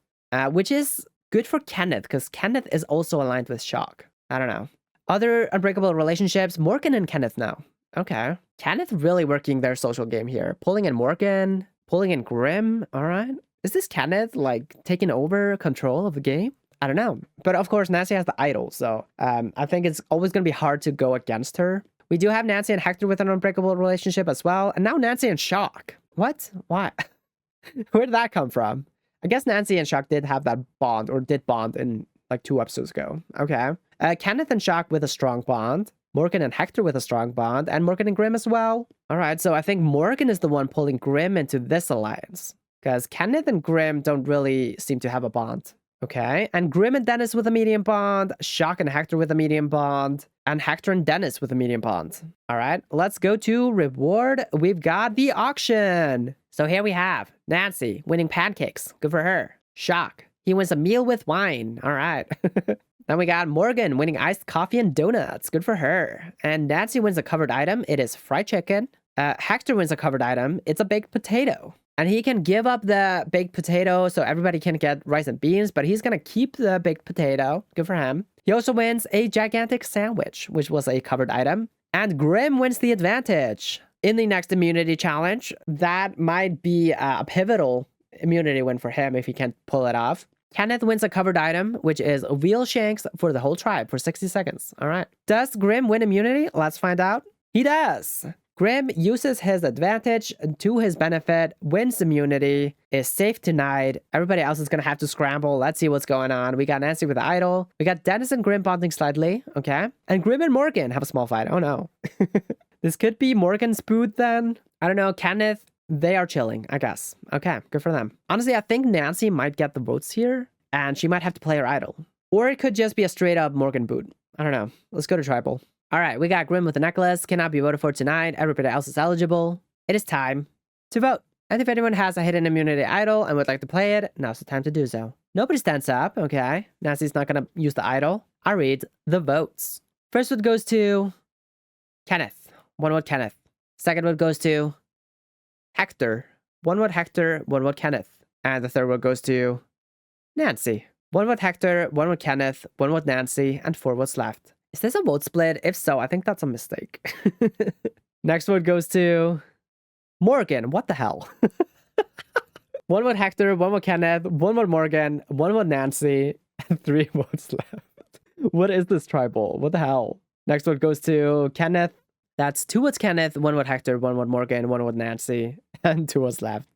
which is good for Kenneth because Kenneth is also aligned with Shock. I don't know. Other unbreakable relationships, Morgan and Kenneth now. Okay. Kenneth really working their social game here. Pulling in Morgan, pulling in Grim. All right. Is this Kenneth like taking over control of the game? I don't know. But of course, Nancy has the idol. So I think it's always going to be hard to go against her. We do have Nancy and Hector with an unbreakable relationship as well. And now Nancy and Shock. What? Why? Where did that come from? I guess Nancy and Shock did have that bond or did bond in like 2 episodes ago. Okay. Kenneth and Shock with a strong bond. Morgan and Hector with a strong bond. And Morgan and Grim as well. All right. So I think Morgan is the one pulling Grim into this alliance. Because Kenneth and Grim don't really seem to have a bond. Okay, and Grim and Dennis with a medium bond, Shock and Hector with a medium bond, and Hector and Dennis with a medium bond. All right, let's go to reward. We've got the auction. So here we have Nancy winning pancakes. Good for her. Shock. He wins a meal with wine. All right. Then we got Morgan winning iced coffee and donuts. Good for her. And Nancy wins a covered item. It is fried chicken. Hector wins a covered item. It's a baked potato. And he can give up the baked potato so everybody can get rice and beans, but he's going to keep the baked potato. Good for him. He also wins a gigantic sandwich, which was a covered item. And Grim wins the advantage. In the next immunity challenge, that might be a pivotal immunity win for him if he can pull it off. Kenneth wins a covered item, which is wheel shanks for the whole tribe for 60 seconds. All right. Does Grim win immunity? Let's find out. He does. Grim uses his advantage to his benefit, wins immunity, is safe tonight. Everybody else is going to have to scramble. Let's see what's going on. We got Nancy with the idol. We got Dennis and Grim bonding slightly. Okay. And Grim and Morgan have a small fight. Oh no. This could be Morgan's boot then. I don't know. Kenneth, they are chilling, I guess. Okay. Good for them. Honestly, I think Nancy might get the votes here and she might have to play her idol. Or it could just be a straight up Morgan boot. I don't know. Let's go to tribal. All right, we got Grim with the necklace. Cannot be voted for tonight. Everybody else is eligible. It is time to vote. And if anyone has a hidden immunity idol and would like to play it, now's the time to do so. Nobody stands up. Okay. Nancy's not going to use the idol. I'll read the votes. First vote goes to Kenneth. 1 vote Kenneth. Second vote goes to Hector. 1 vote Hector, 1 vote Kenneth. And the third vote goes to Nancy. 1 vote Hector, 1 vote Kenneth, 1 vote Nancy, and 4 votes left. Is this a vote split? If so, I think that's a mistake. Next vote goes to Morgan. What the hell? 1 vote Hector, 1 vote Kenneth, 1 vote Morgan, 1 vote Nancy, and 3 votes left. What is this tribal? What the hell? Next vote goes to Kenneth. That's 2 votes Kenneth, 1 vote Hector, 1 vote Morgan, 1 vote Nancy, and 2 votes left.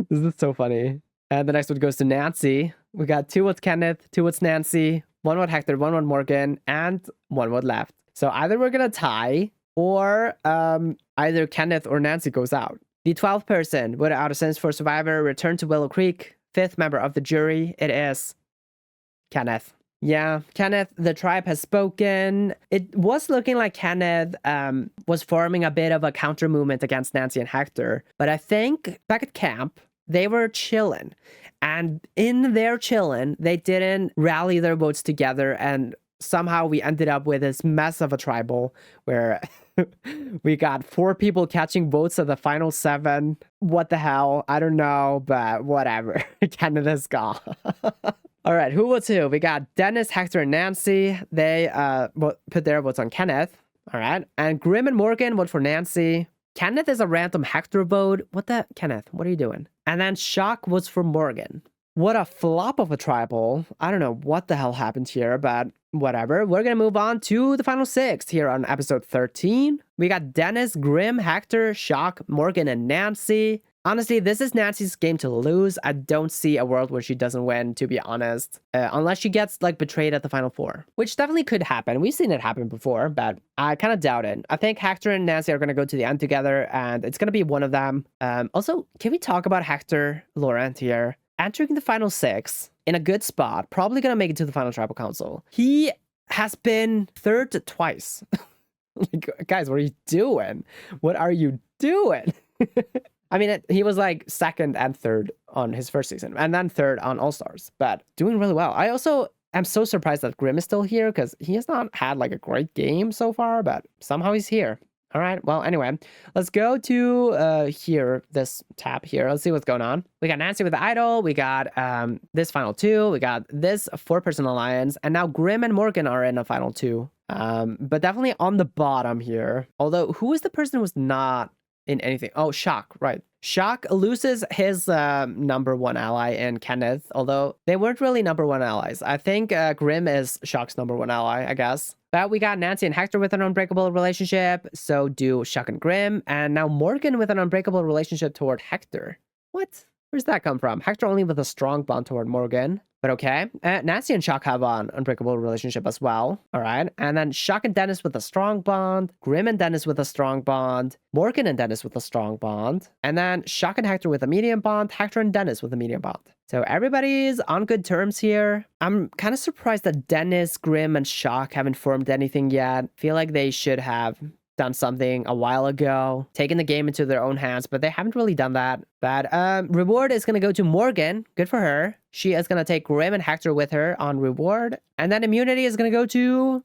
This is so funny. And the next vote goes to Nancy. We got 2 votes Kenneth, 2 votes Nancy, 1 vote Hector, 1 vote Morgan, and 1 vote left. So either we're going to tie or either Kenneth or Nancy goes out. The 12th person voted out of Sims 4 Survivor returned to Willow Creek. 5th member of the jury. It is Kenneth. Yeah, Kenneth, the tribe has spoken. It was looking like Kenneth was forming a bit of a counter movement against Nancy and Hector. But I think back at camp, they were chilling. And in their chilling, they didn't rally their votes together. And somehow we ended up with this mess of a tribal where we got 4 people catching votes of the final 7. What the hell? I don't know, but whatever. Canada's gone. All right, who votes who? We got Dennis, Hector, and Nancy. They put their votes on Kenneth. All right. And Grim and Morgan vote for Nancy. Kenneth is a random Hector vote. What the? Kenneth, what are you doing? And then Shock votes for Morgan. What a flop of a tribal. I don't know what the hell happened here, but whatever. We're going to move on to the final 6 here on episode 13. We got Dennis, Grim, Hector, Shock, Morgan, and Nancy. Honestly, this is Nancy's game to lose. I don't see a world where she doesn't win, to be honest. Unless she gets, like, betrayed at the final 4. Which definitely could happen. We've seen it happen before, but I kind of doubt it. I think Hector and Nancy are going to go to the end together, and it's going to be one of them. Also, can we talk about Hector Laurent here? Entering the final 6 in a good spot, probably going to make it to the final tribal council. He has been 3rd twice. Like, guys, what are you doing? What are you doing? I mean, he was like second and third on his first season, and then third on All Stars, but doing really well. I also am so surprised that Grimm is still here because he has not had like a great game so far, but somehow he's here. All right. Well, anyway, let's go to here, this tab here. Let's see what's going on. We got Nancy with the Idol. We got this final two. We got this 4-person alliance. And now Grimm and Morgan are in a final two. But definitely on the bottom here. Although, who is the person who was not in anything? Oh, Shock, right. Shock loses his number one ally in Kenneth, although they weren't really number one allies. I think Grimm is Shock's number one ally, I guess. But we got Nancy and Hector with an unbreakable relationship. So do Shock and Grimm. And now Morgan with an unbreakable relationship toward Hector. What? Where's that come from? Hector only with a strong bond toward Morgan. But okay. Nancy and Shock have an unbreakable relationship as well. All right. And then Shock and Dennis with a strong bond. Grimm and Dennis with a strong bond. Morgan and Dennis with a strong bond. And then Shock and Hector with a medium bond. Hector and Dennis with a medium bond. So everybody's on good terms here. I'm kind of surprised that Dennis, Grimm, and Shock haven't formed anything yet. Feel like they should have done something a while ago, taken the game into their own hands, but they haven't really done that. But reward is going to go to Morgan. Good for her. She is going to take Grimm and Hector with her on reward. And then immunity is going to go to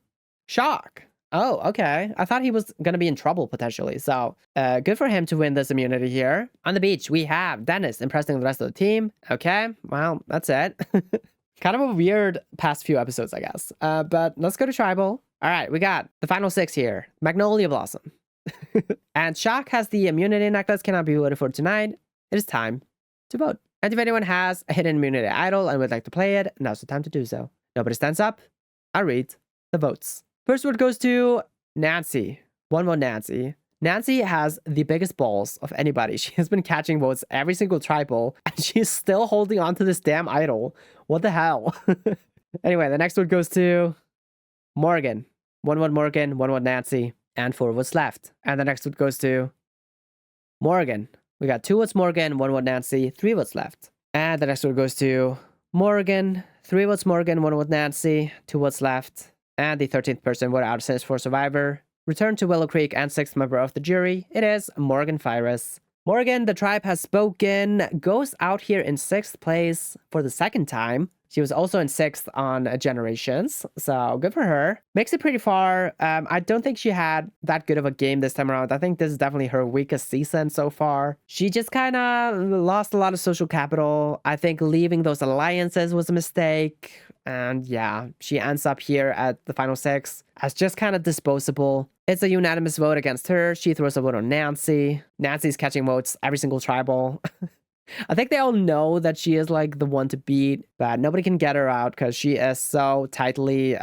Shock. Oh, okay. I thought he was going to be in trouble potentially. So good for him to win this immunity here. On the beach, we have Dennis impressing the rest of the team. Okay, well, that's it. Kind of a weird past few episodes, I guess. But let's go to Tribal. All right, we got the final 6 here. Magnolia Blossom. And Shock has the immunity necklace, cannot be voted for tonight. It is time to vote. And if anyone has a hidden immunity idol and would like to play it, now's the time to do so. Nobody stands up. I read the votes. First vote goes to Nancy. One vote Nancy. Nancy has the biggest balls of anybody. She has been catching votes every single tribal, and she's still holding on to this damn idol. What the hell? Anyway, the next vote goes to Morgan. One vote Morgan, one vote Nancy, and 4 votes left. And the next vote goes to Morgan. We got 2 votes Morgan, 1 vote Nancy, 3 votes left. And the next vote goes to Morgan. 3 votes Morgan, 1 vote Nancy, 2 votes left. And the 13th person voted out of Sims 4 Survivor. Returned to Willow Creek and 6th member of the jury. It is Morgan Fyrus. Morgan, the tribe has spoken, goes out here in 6th place for the second time. She was also in 6th on Generations, so good for her. Makes it pretty far. I don't think she had that good of a game this time around. I think this is definitely her weakest season so far. She just kind of lost a lot of social capital. I think leaving those alliances was a mistake. And yeah, she ends up here at the final 6 as just kind of disposable. It's a unanimous vote against her. She throws a vote on Nancy. Nancy's catching votes every single tribal. I think they all know that she is like the one to beat, but nobody can get her out because she is so tightly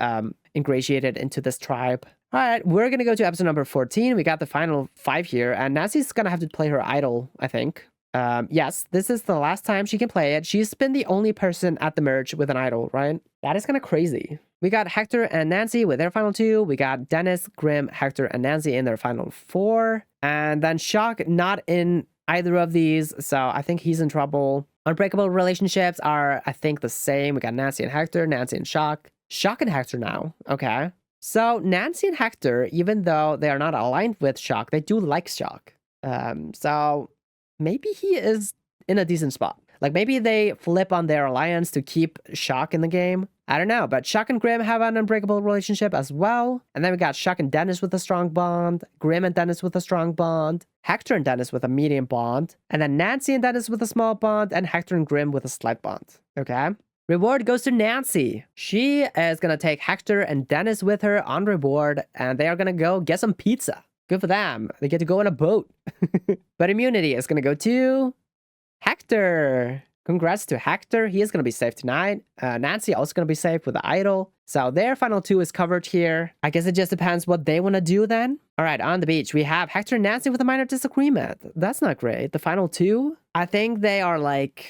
ingratiated into this tribe. All right, we're going to go to episode number 14. We got the final 5 here, and Nancy's going to have to play her idol, I think. Yes, this is the last time she can play it. She's been the only person at the merge with an idol, right? That is kind of crazy. We got Hector and Nancy with their final 2. We got Dennis, Grimm, Hector, and Nancy in their final 4. And then Shock not in either of these, so I think he's in trouble. Unbreakable relationships are, I think, the same. We got Nancy and Hector, Nancy and Shock. Shock and Hector now. Okay. So Nancy and Hector, even though they are not aligned with Shock, they do like Shock. So maybe he is in a decent spot. Like maybe they flip on their alliance to keep Shock in the game. I don't know, but Shock and Grimm have an unbreakable relationship as well. And then we got Shock and Dennis with a strong bond, Grimm and Dennis with a strong bond, Hector and Dennis with a medium bond, and then Nancy and Dennis with a small bond, and Hector and Grimm with a slight bond. Okay? Reward goes to Nancy. She is gonna take Hector and Dennis with her on reward, and they are gonna go get some pizza. Good for them. They get to go on a boat. But immunity is gonna go to Hector. Congrats to Hector. He is going to be safe tonight. Nancy also going to be safe with the idol. So their final 2 is covered here. I guess it just depends what they want to do then. All right, on the beach, we have Hector and Nancy with a minor disagreement. That's not great. The final 2, I think they are like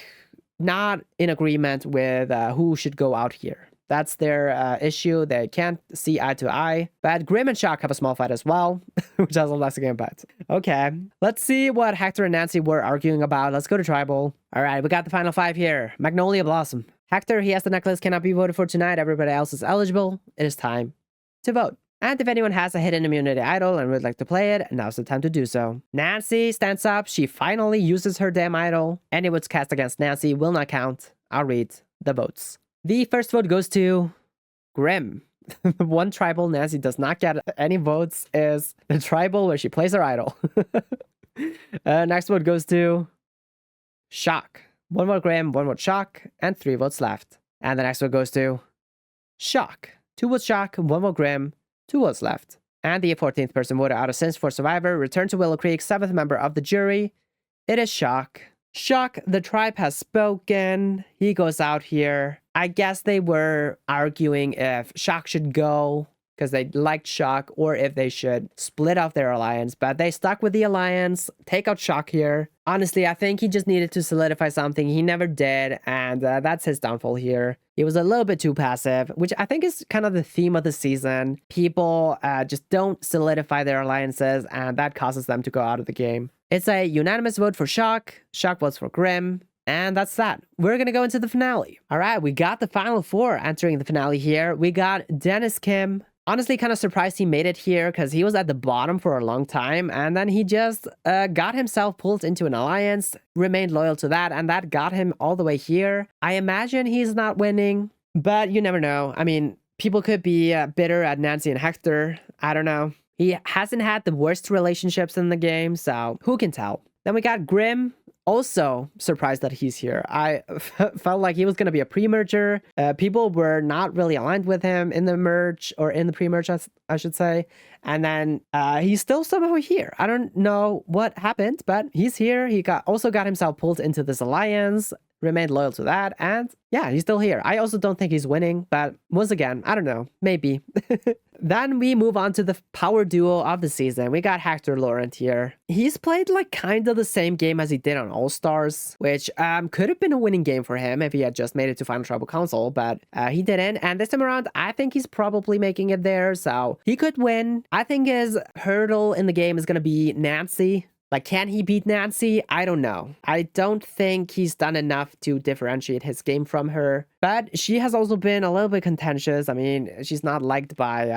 not in agreement with who should go out here. That's their issue. They can't see eye to eye. But Grimm and Shock have a small fight as well, which has a less game bet. Okay, let's see what Hector and Nancy were arguing about. Let's go to Tribal. All right, we got the final 5 here. Magnolia Blossom. Hector, he has the necklace, cannot be voted for tonight. Everybody else is eligible. It is time to vote. And if anyone has a hidden immunity idol and would like to play it, now's the time to do so. Nancy stands up. She finally uses her damn idol. Any votes cast against Nancy will not count. I'll read the votes. The first vote goes to Grim. The one tribal Nancy does not get any votes is the tribal where she plays her idol. Next vote goes to Shock. 1 vote Grim, 1 vote Shock, and 3 votes left. And the next vote goes to Shock. 2 votes Shock, 1 vote Grim, 2 votes left. And the 14th person voted out of Sims 4 Survivor returned to Willow Creek, 7th member of the jury. It is Shock. Shock, the tribe has spoken. He goes out here. I guess they were arguing if Shock should go because they liked Shock or if they should split off their alliance, but they stuck with the alliance. Take out Shock here. Honestly, I think he just needed to solidify something. He never did, and that's his downfall here. He was a little bit too passive, which I think is kind of the theme of the season. People just don't solidify their alliances, and that causes them to go out of the game. It's a unanimous vote for Shock. Shock votes for Grim. And that's that. We're going to go into the finale. All right, we got the final 4 entering the finale here. We got Dennis Kim. Honestly, kind of surprised he made it here because he was at the bottom for a long time. And then he just got himself pulled into an alliance, remained loyal to that, and that got him all the way here. I imagine he's not winning, but you never know. I mean, people could be bitter at Nancy and Hector. I don't know. He hasn't had the worst relationships in the game, so who can tell? Then we got Grim. Also surprised that he's here. I felt like he was going to be a pre-merger. People were not really aligned with him in the merge or in the pre-merge, I should say. And then he's still somehow here. I don't know what happened, but he's here. He also got himself pulled into this alliance, remained loyal to that. And yeah, he's still here. I also don't think he's winning, but once again, I don't know. Maybe. Then we move on to the power duo of the season. We got Hector Laurent here. He's played like kind of the same game as he did on All-Stars, which could have been a winning game for him if he had just made it to Final Tribal Council, but he didn't. And this time around, I think he's probably making it there, so he could win. I think his hurdle in the game is going to be Nancy. Like, can he beat Nancy? I don't know. I don't think he's done enough to differentiate his game from her. But she has also been a little bit contentious. I mean, she's not liked by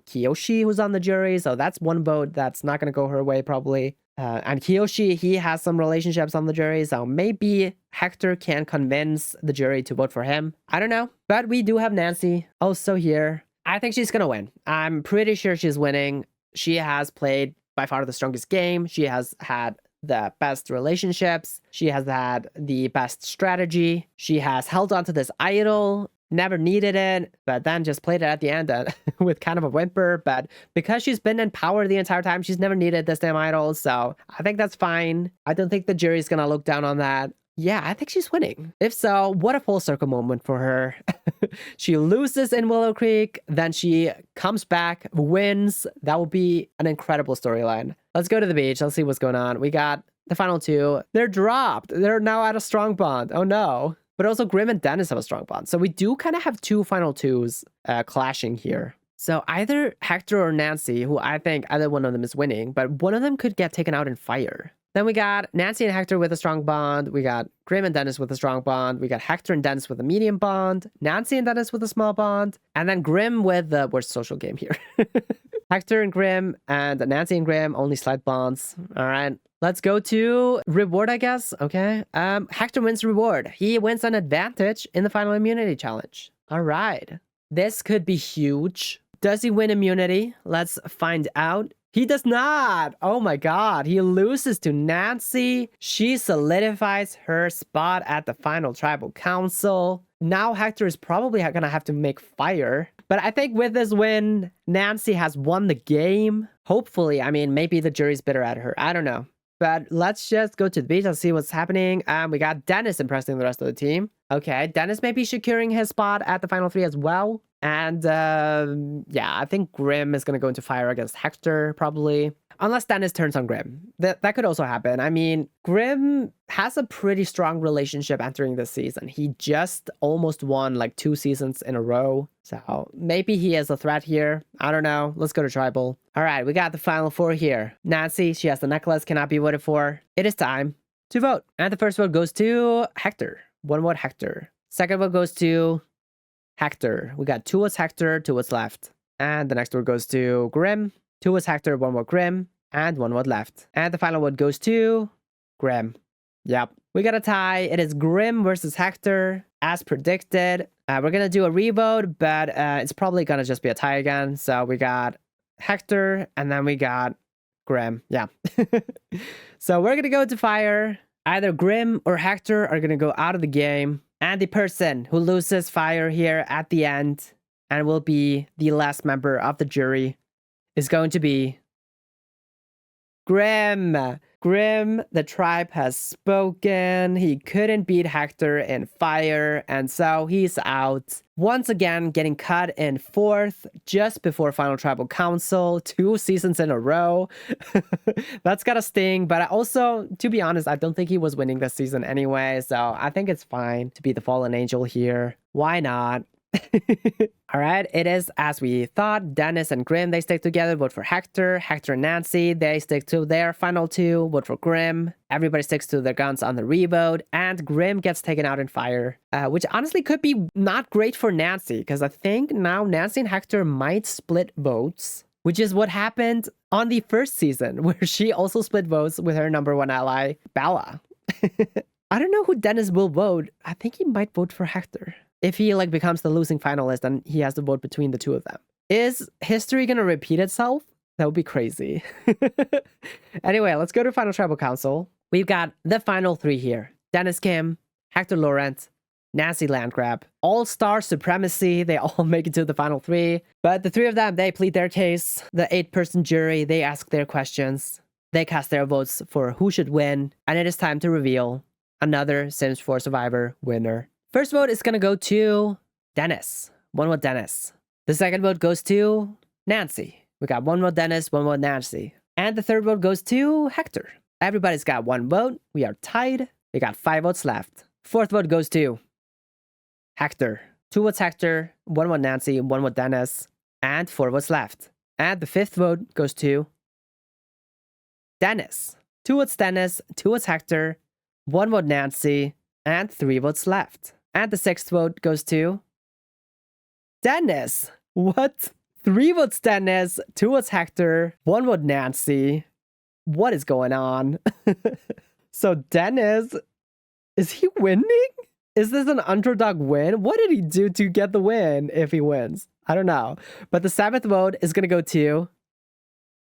Kiyoshi, who's on the jury. So that's one vote that's not going to go her way, probably. And Kiyoshi, he has some relationships on the jury. So maybe Hector can convince the jury to vote for him. I don't know. But we do have Nancy also here. I think she's going to win. I'm pretty sure she's winning. She has played by far the strongest game. She has had the best relationships. She has had the best strategy. She has held on to this idol, never needed it, but then just played it at the end with kind of a whimper. But because she's been in power the entire time, she's never needed this damn idol. So I think that's fine. I don't think the jury's gonna look down on that. Yeah, I think she's winning. If so, what a full circle moment for her. She loses in Willow Creek, then she comes back, wins. That will be an incredible storyline. Let's go to the beach. Let's see what's going on. We got the final 2. They're dropped. They're now at a strong bond. Oh no. But also Grim and Dennis have a strong bond. So we do kind of have 2 final 2s clashing here. So either Hector or Nancy, who I think either one of them is winning, but one of them could get taken out in fire. Then we got Nancy and Hector with a strong bond. We got Grim and Dennis with a strong bond. We got Hector and Dennis with a medium bond. Nancy and Dennis with a small bond. And then Grim with the worst social game here. Hector and Grim and Nancy and Grim, only slight bonds. All right. Let's go to reward, I guess. Okay. Hector wins reward. He wins an advantage in the final immunity challenge. All right. This could be huge. Does he win immunity? Let's find out. He does not. Oh my god. He loses to Nancy. She solidifies her spot at the final tribal council. Now Hector is probably going to have to make fire. But I think with this win, Nancy has won the game. Hopefully. I mean, maybe the jury's bitter at her. I don't know. But let's just go to the beach and see what's happening. We got Dennis impressing the rest of the team. Okay, Dennis may be securing his spot at the final 3 as well. And yeah, I think Grim is going to go into fire against Hector, probably. Unless Dennis turns on Grim. That could also happen. I mean, Grim has a pretty strong relationship entering this season. He just almost won like 2 seasons in a row. So maybe he is a threat here. I don't know. Let's go to Tribal. All right, we got the final 4 here. Nancy, she has the necklace, cannot be voted for. It is time to vote. And the first vote goes to Hector. 1 vote Hector. Second vote goes to Hector. We got 2 votes Hector, 2 votes left. And the next vote goes to Grim. 2 was Hector, 1 vote Grim, and 1 vote left. And the final vote goes to Grim. Yep. We got a tie. It is Grim versus Hector, as predicted. We're going to do a revote, but it's probably going to just be a tie again. So we got Hector, and then we got Grim. Yeah. So we're going to go to fire. Either Grim or Hector are going to go out of the game. And the person who loses fire here at the end and will be the last member of the jury is going to be Grim. Grim, the tribe has spoken. He couldn't beat Hector in fire, and so he's out. Once again, getting cut in 4th just before Final Tribal Council, 2 seasons in a row. That's gotta sting, but also, to be honest, I don't think he was winning this season anyway, so I think it's fine to be the fallen angel here. Why not? All right, it is as we thought. Dennis and Grim, they stick together. Vote for Hector. Hector and Nancy, they stick to their final 2. Vote for Grim. Everybody sticks to their guns on the revote, and Grim gets taken out in fire, which honestly could be not great for Nancy, because I think now Nancy and Hector might split votes, which is what happened on the first season, where she also split votes with her #1 ally, Bella. I don't know who Dennis will vote. I think he might vote for Hector. If he becomes the losing finalist, then he has to vote between the 2 of them. Is history gonna repeat itself? That would be crazy. Anyway, let's go to Final Tribal Council. We've got the final 3 here. Dennis Kim, Hector Laurent, Nancy Landgrab. All-star supremacy. They all make it to the final 3. But the 3 of them, they plead their case. The 8-person jury, they ask their questions. They cast their votes for who should win. And it is time to reveal another Sims 4 Survivor winner. First vote is going to go to Dennis. 1 vote Dennis. The second vote goes to Nancy. We got 1 vote Dennis, 1 vote Nancy. And the third vote goes to Hector. Everybody's got 1 vote. We are tied. We got 5 votes left. Fourth vote goes to Hector. 2 votes Hector, 1 vote Nancy, 1 vote Dennis, and 4 votes left. And the 5th vote goes to Dennis. 2 votes Dennis, 2 votes Hector, 1 vote Nancy, and 3 votes left. And the 6th vote goes to Dennis. What? 3 votes Dennis, 2 votes Hector, 1 vote Nancy. What is going on? So Dennis, is he winning? Is this an underdog win? What did he do to get the win if he wins? I don't know. But the 7th vote is going to go to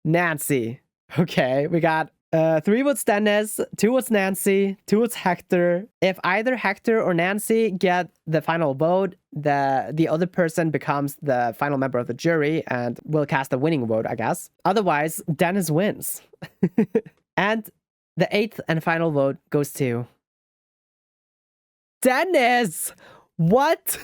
Nancy. Okay, we got 3 votes Dennis, 2 votes Nancy, 2 votes Hector. If either Hector or Nancy get the final vote, the other person becomes the final member of the jury and will cast the winning vote, I guess. Otherwise, Dennis wins. And the 8th and final vote goes to Dennis! What?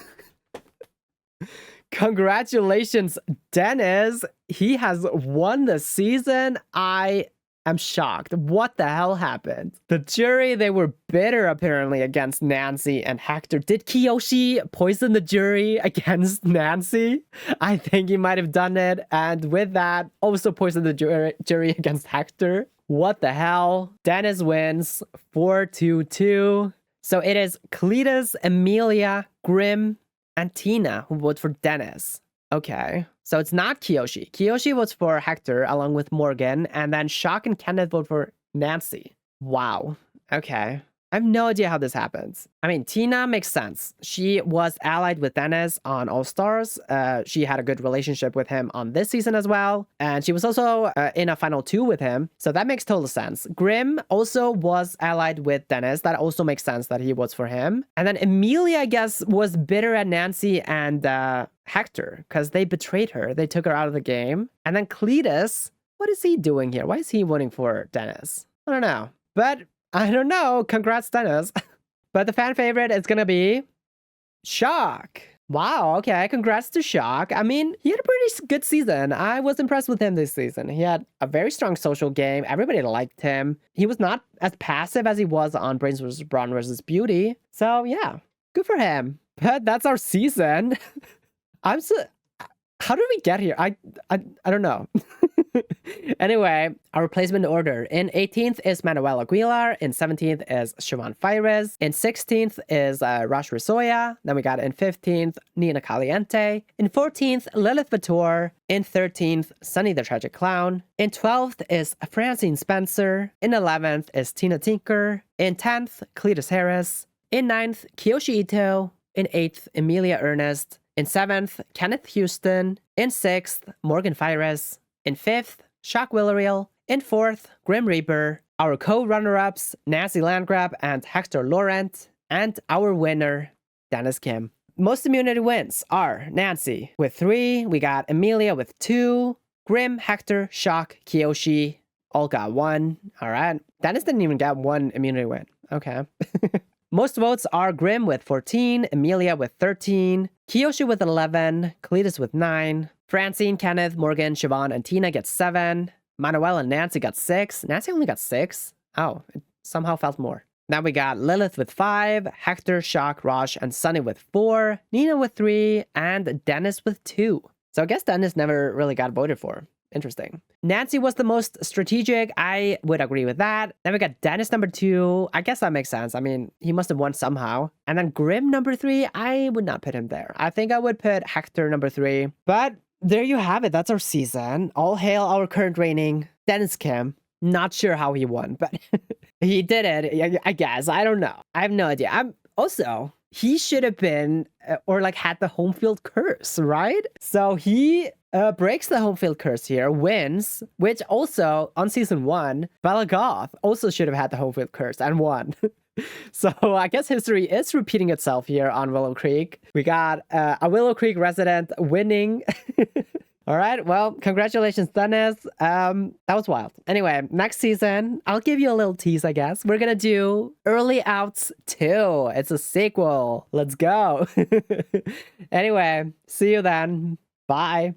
Congratulations, Dennis! He has won the season. I am shocked. What the hell happened? The jury, they were bitter apparently against Nancy and Hector. Did Kiyoshi poison the jury against Nancy? I think he might have done it. And with that, also poisoned the jury against Hector. What the hell? Dennis wins 4-2-2. So it is Cletus, Amelia, Grim, and Tina who vote for Dennis. Okay. So it's not Kiyoshi. Kiyoshi votes for Hector along with Morgan, and then Shock and Kenneth vote for Nancy. Wow. Okay. I have no idea how this happens. I mean, Tina makes sense. She was allied with Dennis on All Stars. She had a good relationship with him on this season as well. And she was also in a final 2 with him. So that makes total sense. Grim also was allied with Dennis. That also makes sense that he votes for him. And then Amelia, I guess, was bitter at Nancy and Hector because they betrayed her. They took her out of the game. And then Cletus, what is he doing here? Why is he voting for Dennis? I don't know. But I don't know. Congrats, Dennis. But the fan favorite is going to be Shock. Wow. Okay. Congrats to Shock. I mean, he had a pretty good season. I was impressed with him this season. He had a very strong social game. Everybody liked him. He was not as passive as he was on Brains vs. Brawn vs. Beauty. So yeah, good for him. But that's our season. How did we get here? I don't know. Anyway, our placement order. In 18th is Manuel Aguilar. In 17th is Siobhan Fires. In 16th is Rosh Risoya. Then we got in 15th, Nina Caliente. In 14th, Lilith Vittor. In 13th, Sunny the Tragic Clown. In 12th is Francine Spencer. In 11th is Tina Tinker. In 10th, Cletus Harris. In 9th, Kiyoshi Ito. In 8th, Emilia Ernest. In 7th, Kenneth Houston. In 6th, Morgan Fires. In 5th, Shock Willariel. In 4th, Grim Reaper. Our co-runner-ups, Nancy Landgrab and Hector Laurent. And our winner, Dennis Kim. Most immunity wins are Nancy with 3. We got Emilia with 2. Grim, Hector, Shock, Kiyoshi all got 1. All right. Dennis didn't even get 1 immunity win. Okay. Most votes are Grim with 14, Emilia with 13, Kiyoshi with 11, Cletus with 9, Francine, Kenneth, Morgan, Siobhan, and Tina get 7, Manuel and Nancy got 6. Nancy only got 6. Oh, it somehow felt more. Now we got Lilith with 5, Hector, Shock, Rosh, and Sunny with 4, Nina with 3, and Dennis with 2. So I guess Dennis never really got voted for. Interesting. Nancy was the most strategic. I would agree with that. Then we got Dennis number 2. I guess that makes sense. I mean, he must have won somehow. And then Grim number 3. I would not put him there. I think I would put Hector number 3. But there you have it. That's our season. All hail our current reigning Dennis Kim. Not sure how he won, but he did it. I guess. I don't know. I have no idea. He should have been or like had the home field curse, right? So he breaks the home field curse here, wins, which also on season 1, Bella Goth also should have had the home field curse and won. So I guess history is repeating itself here on Willow Creek. We got a Willow Creek resident winning. All right, well, congratulations, Dennis. That was wild. Anyway, next season, I'll give you a little tease, I guess. We're gonna do Early Outs 2. It's a sequel. Let's go. Anyway, see you then. Bye.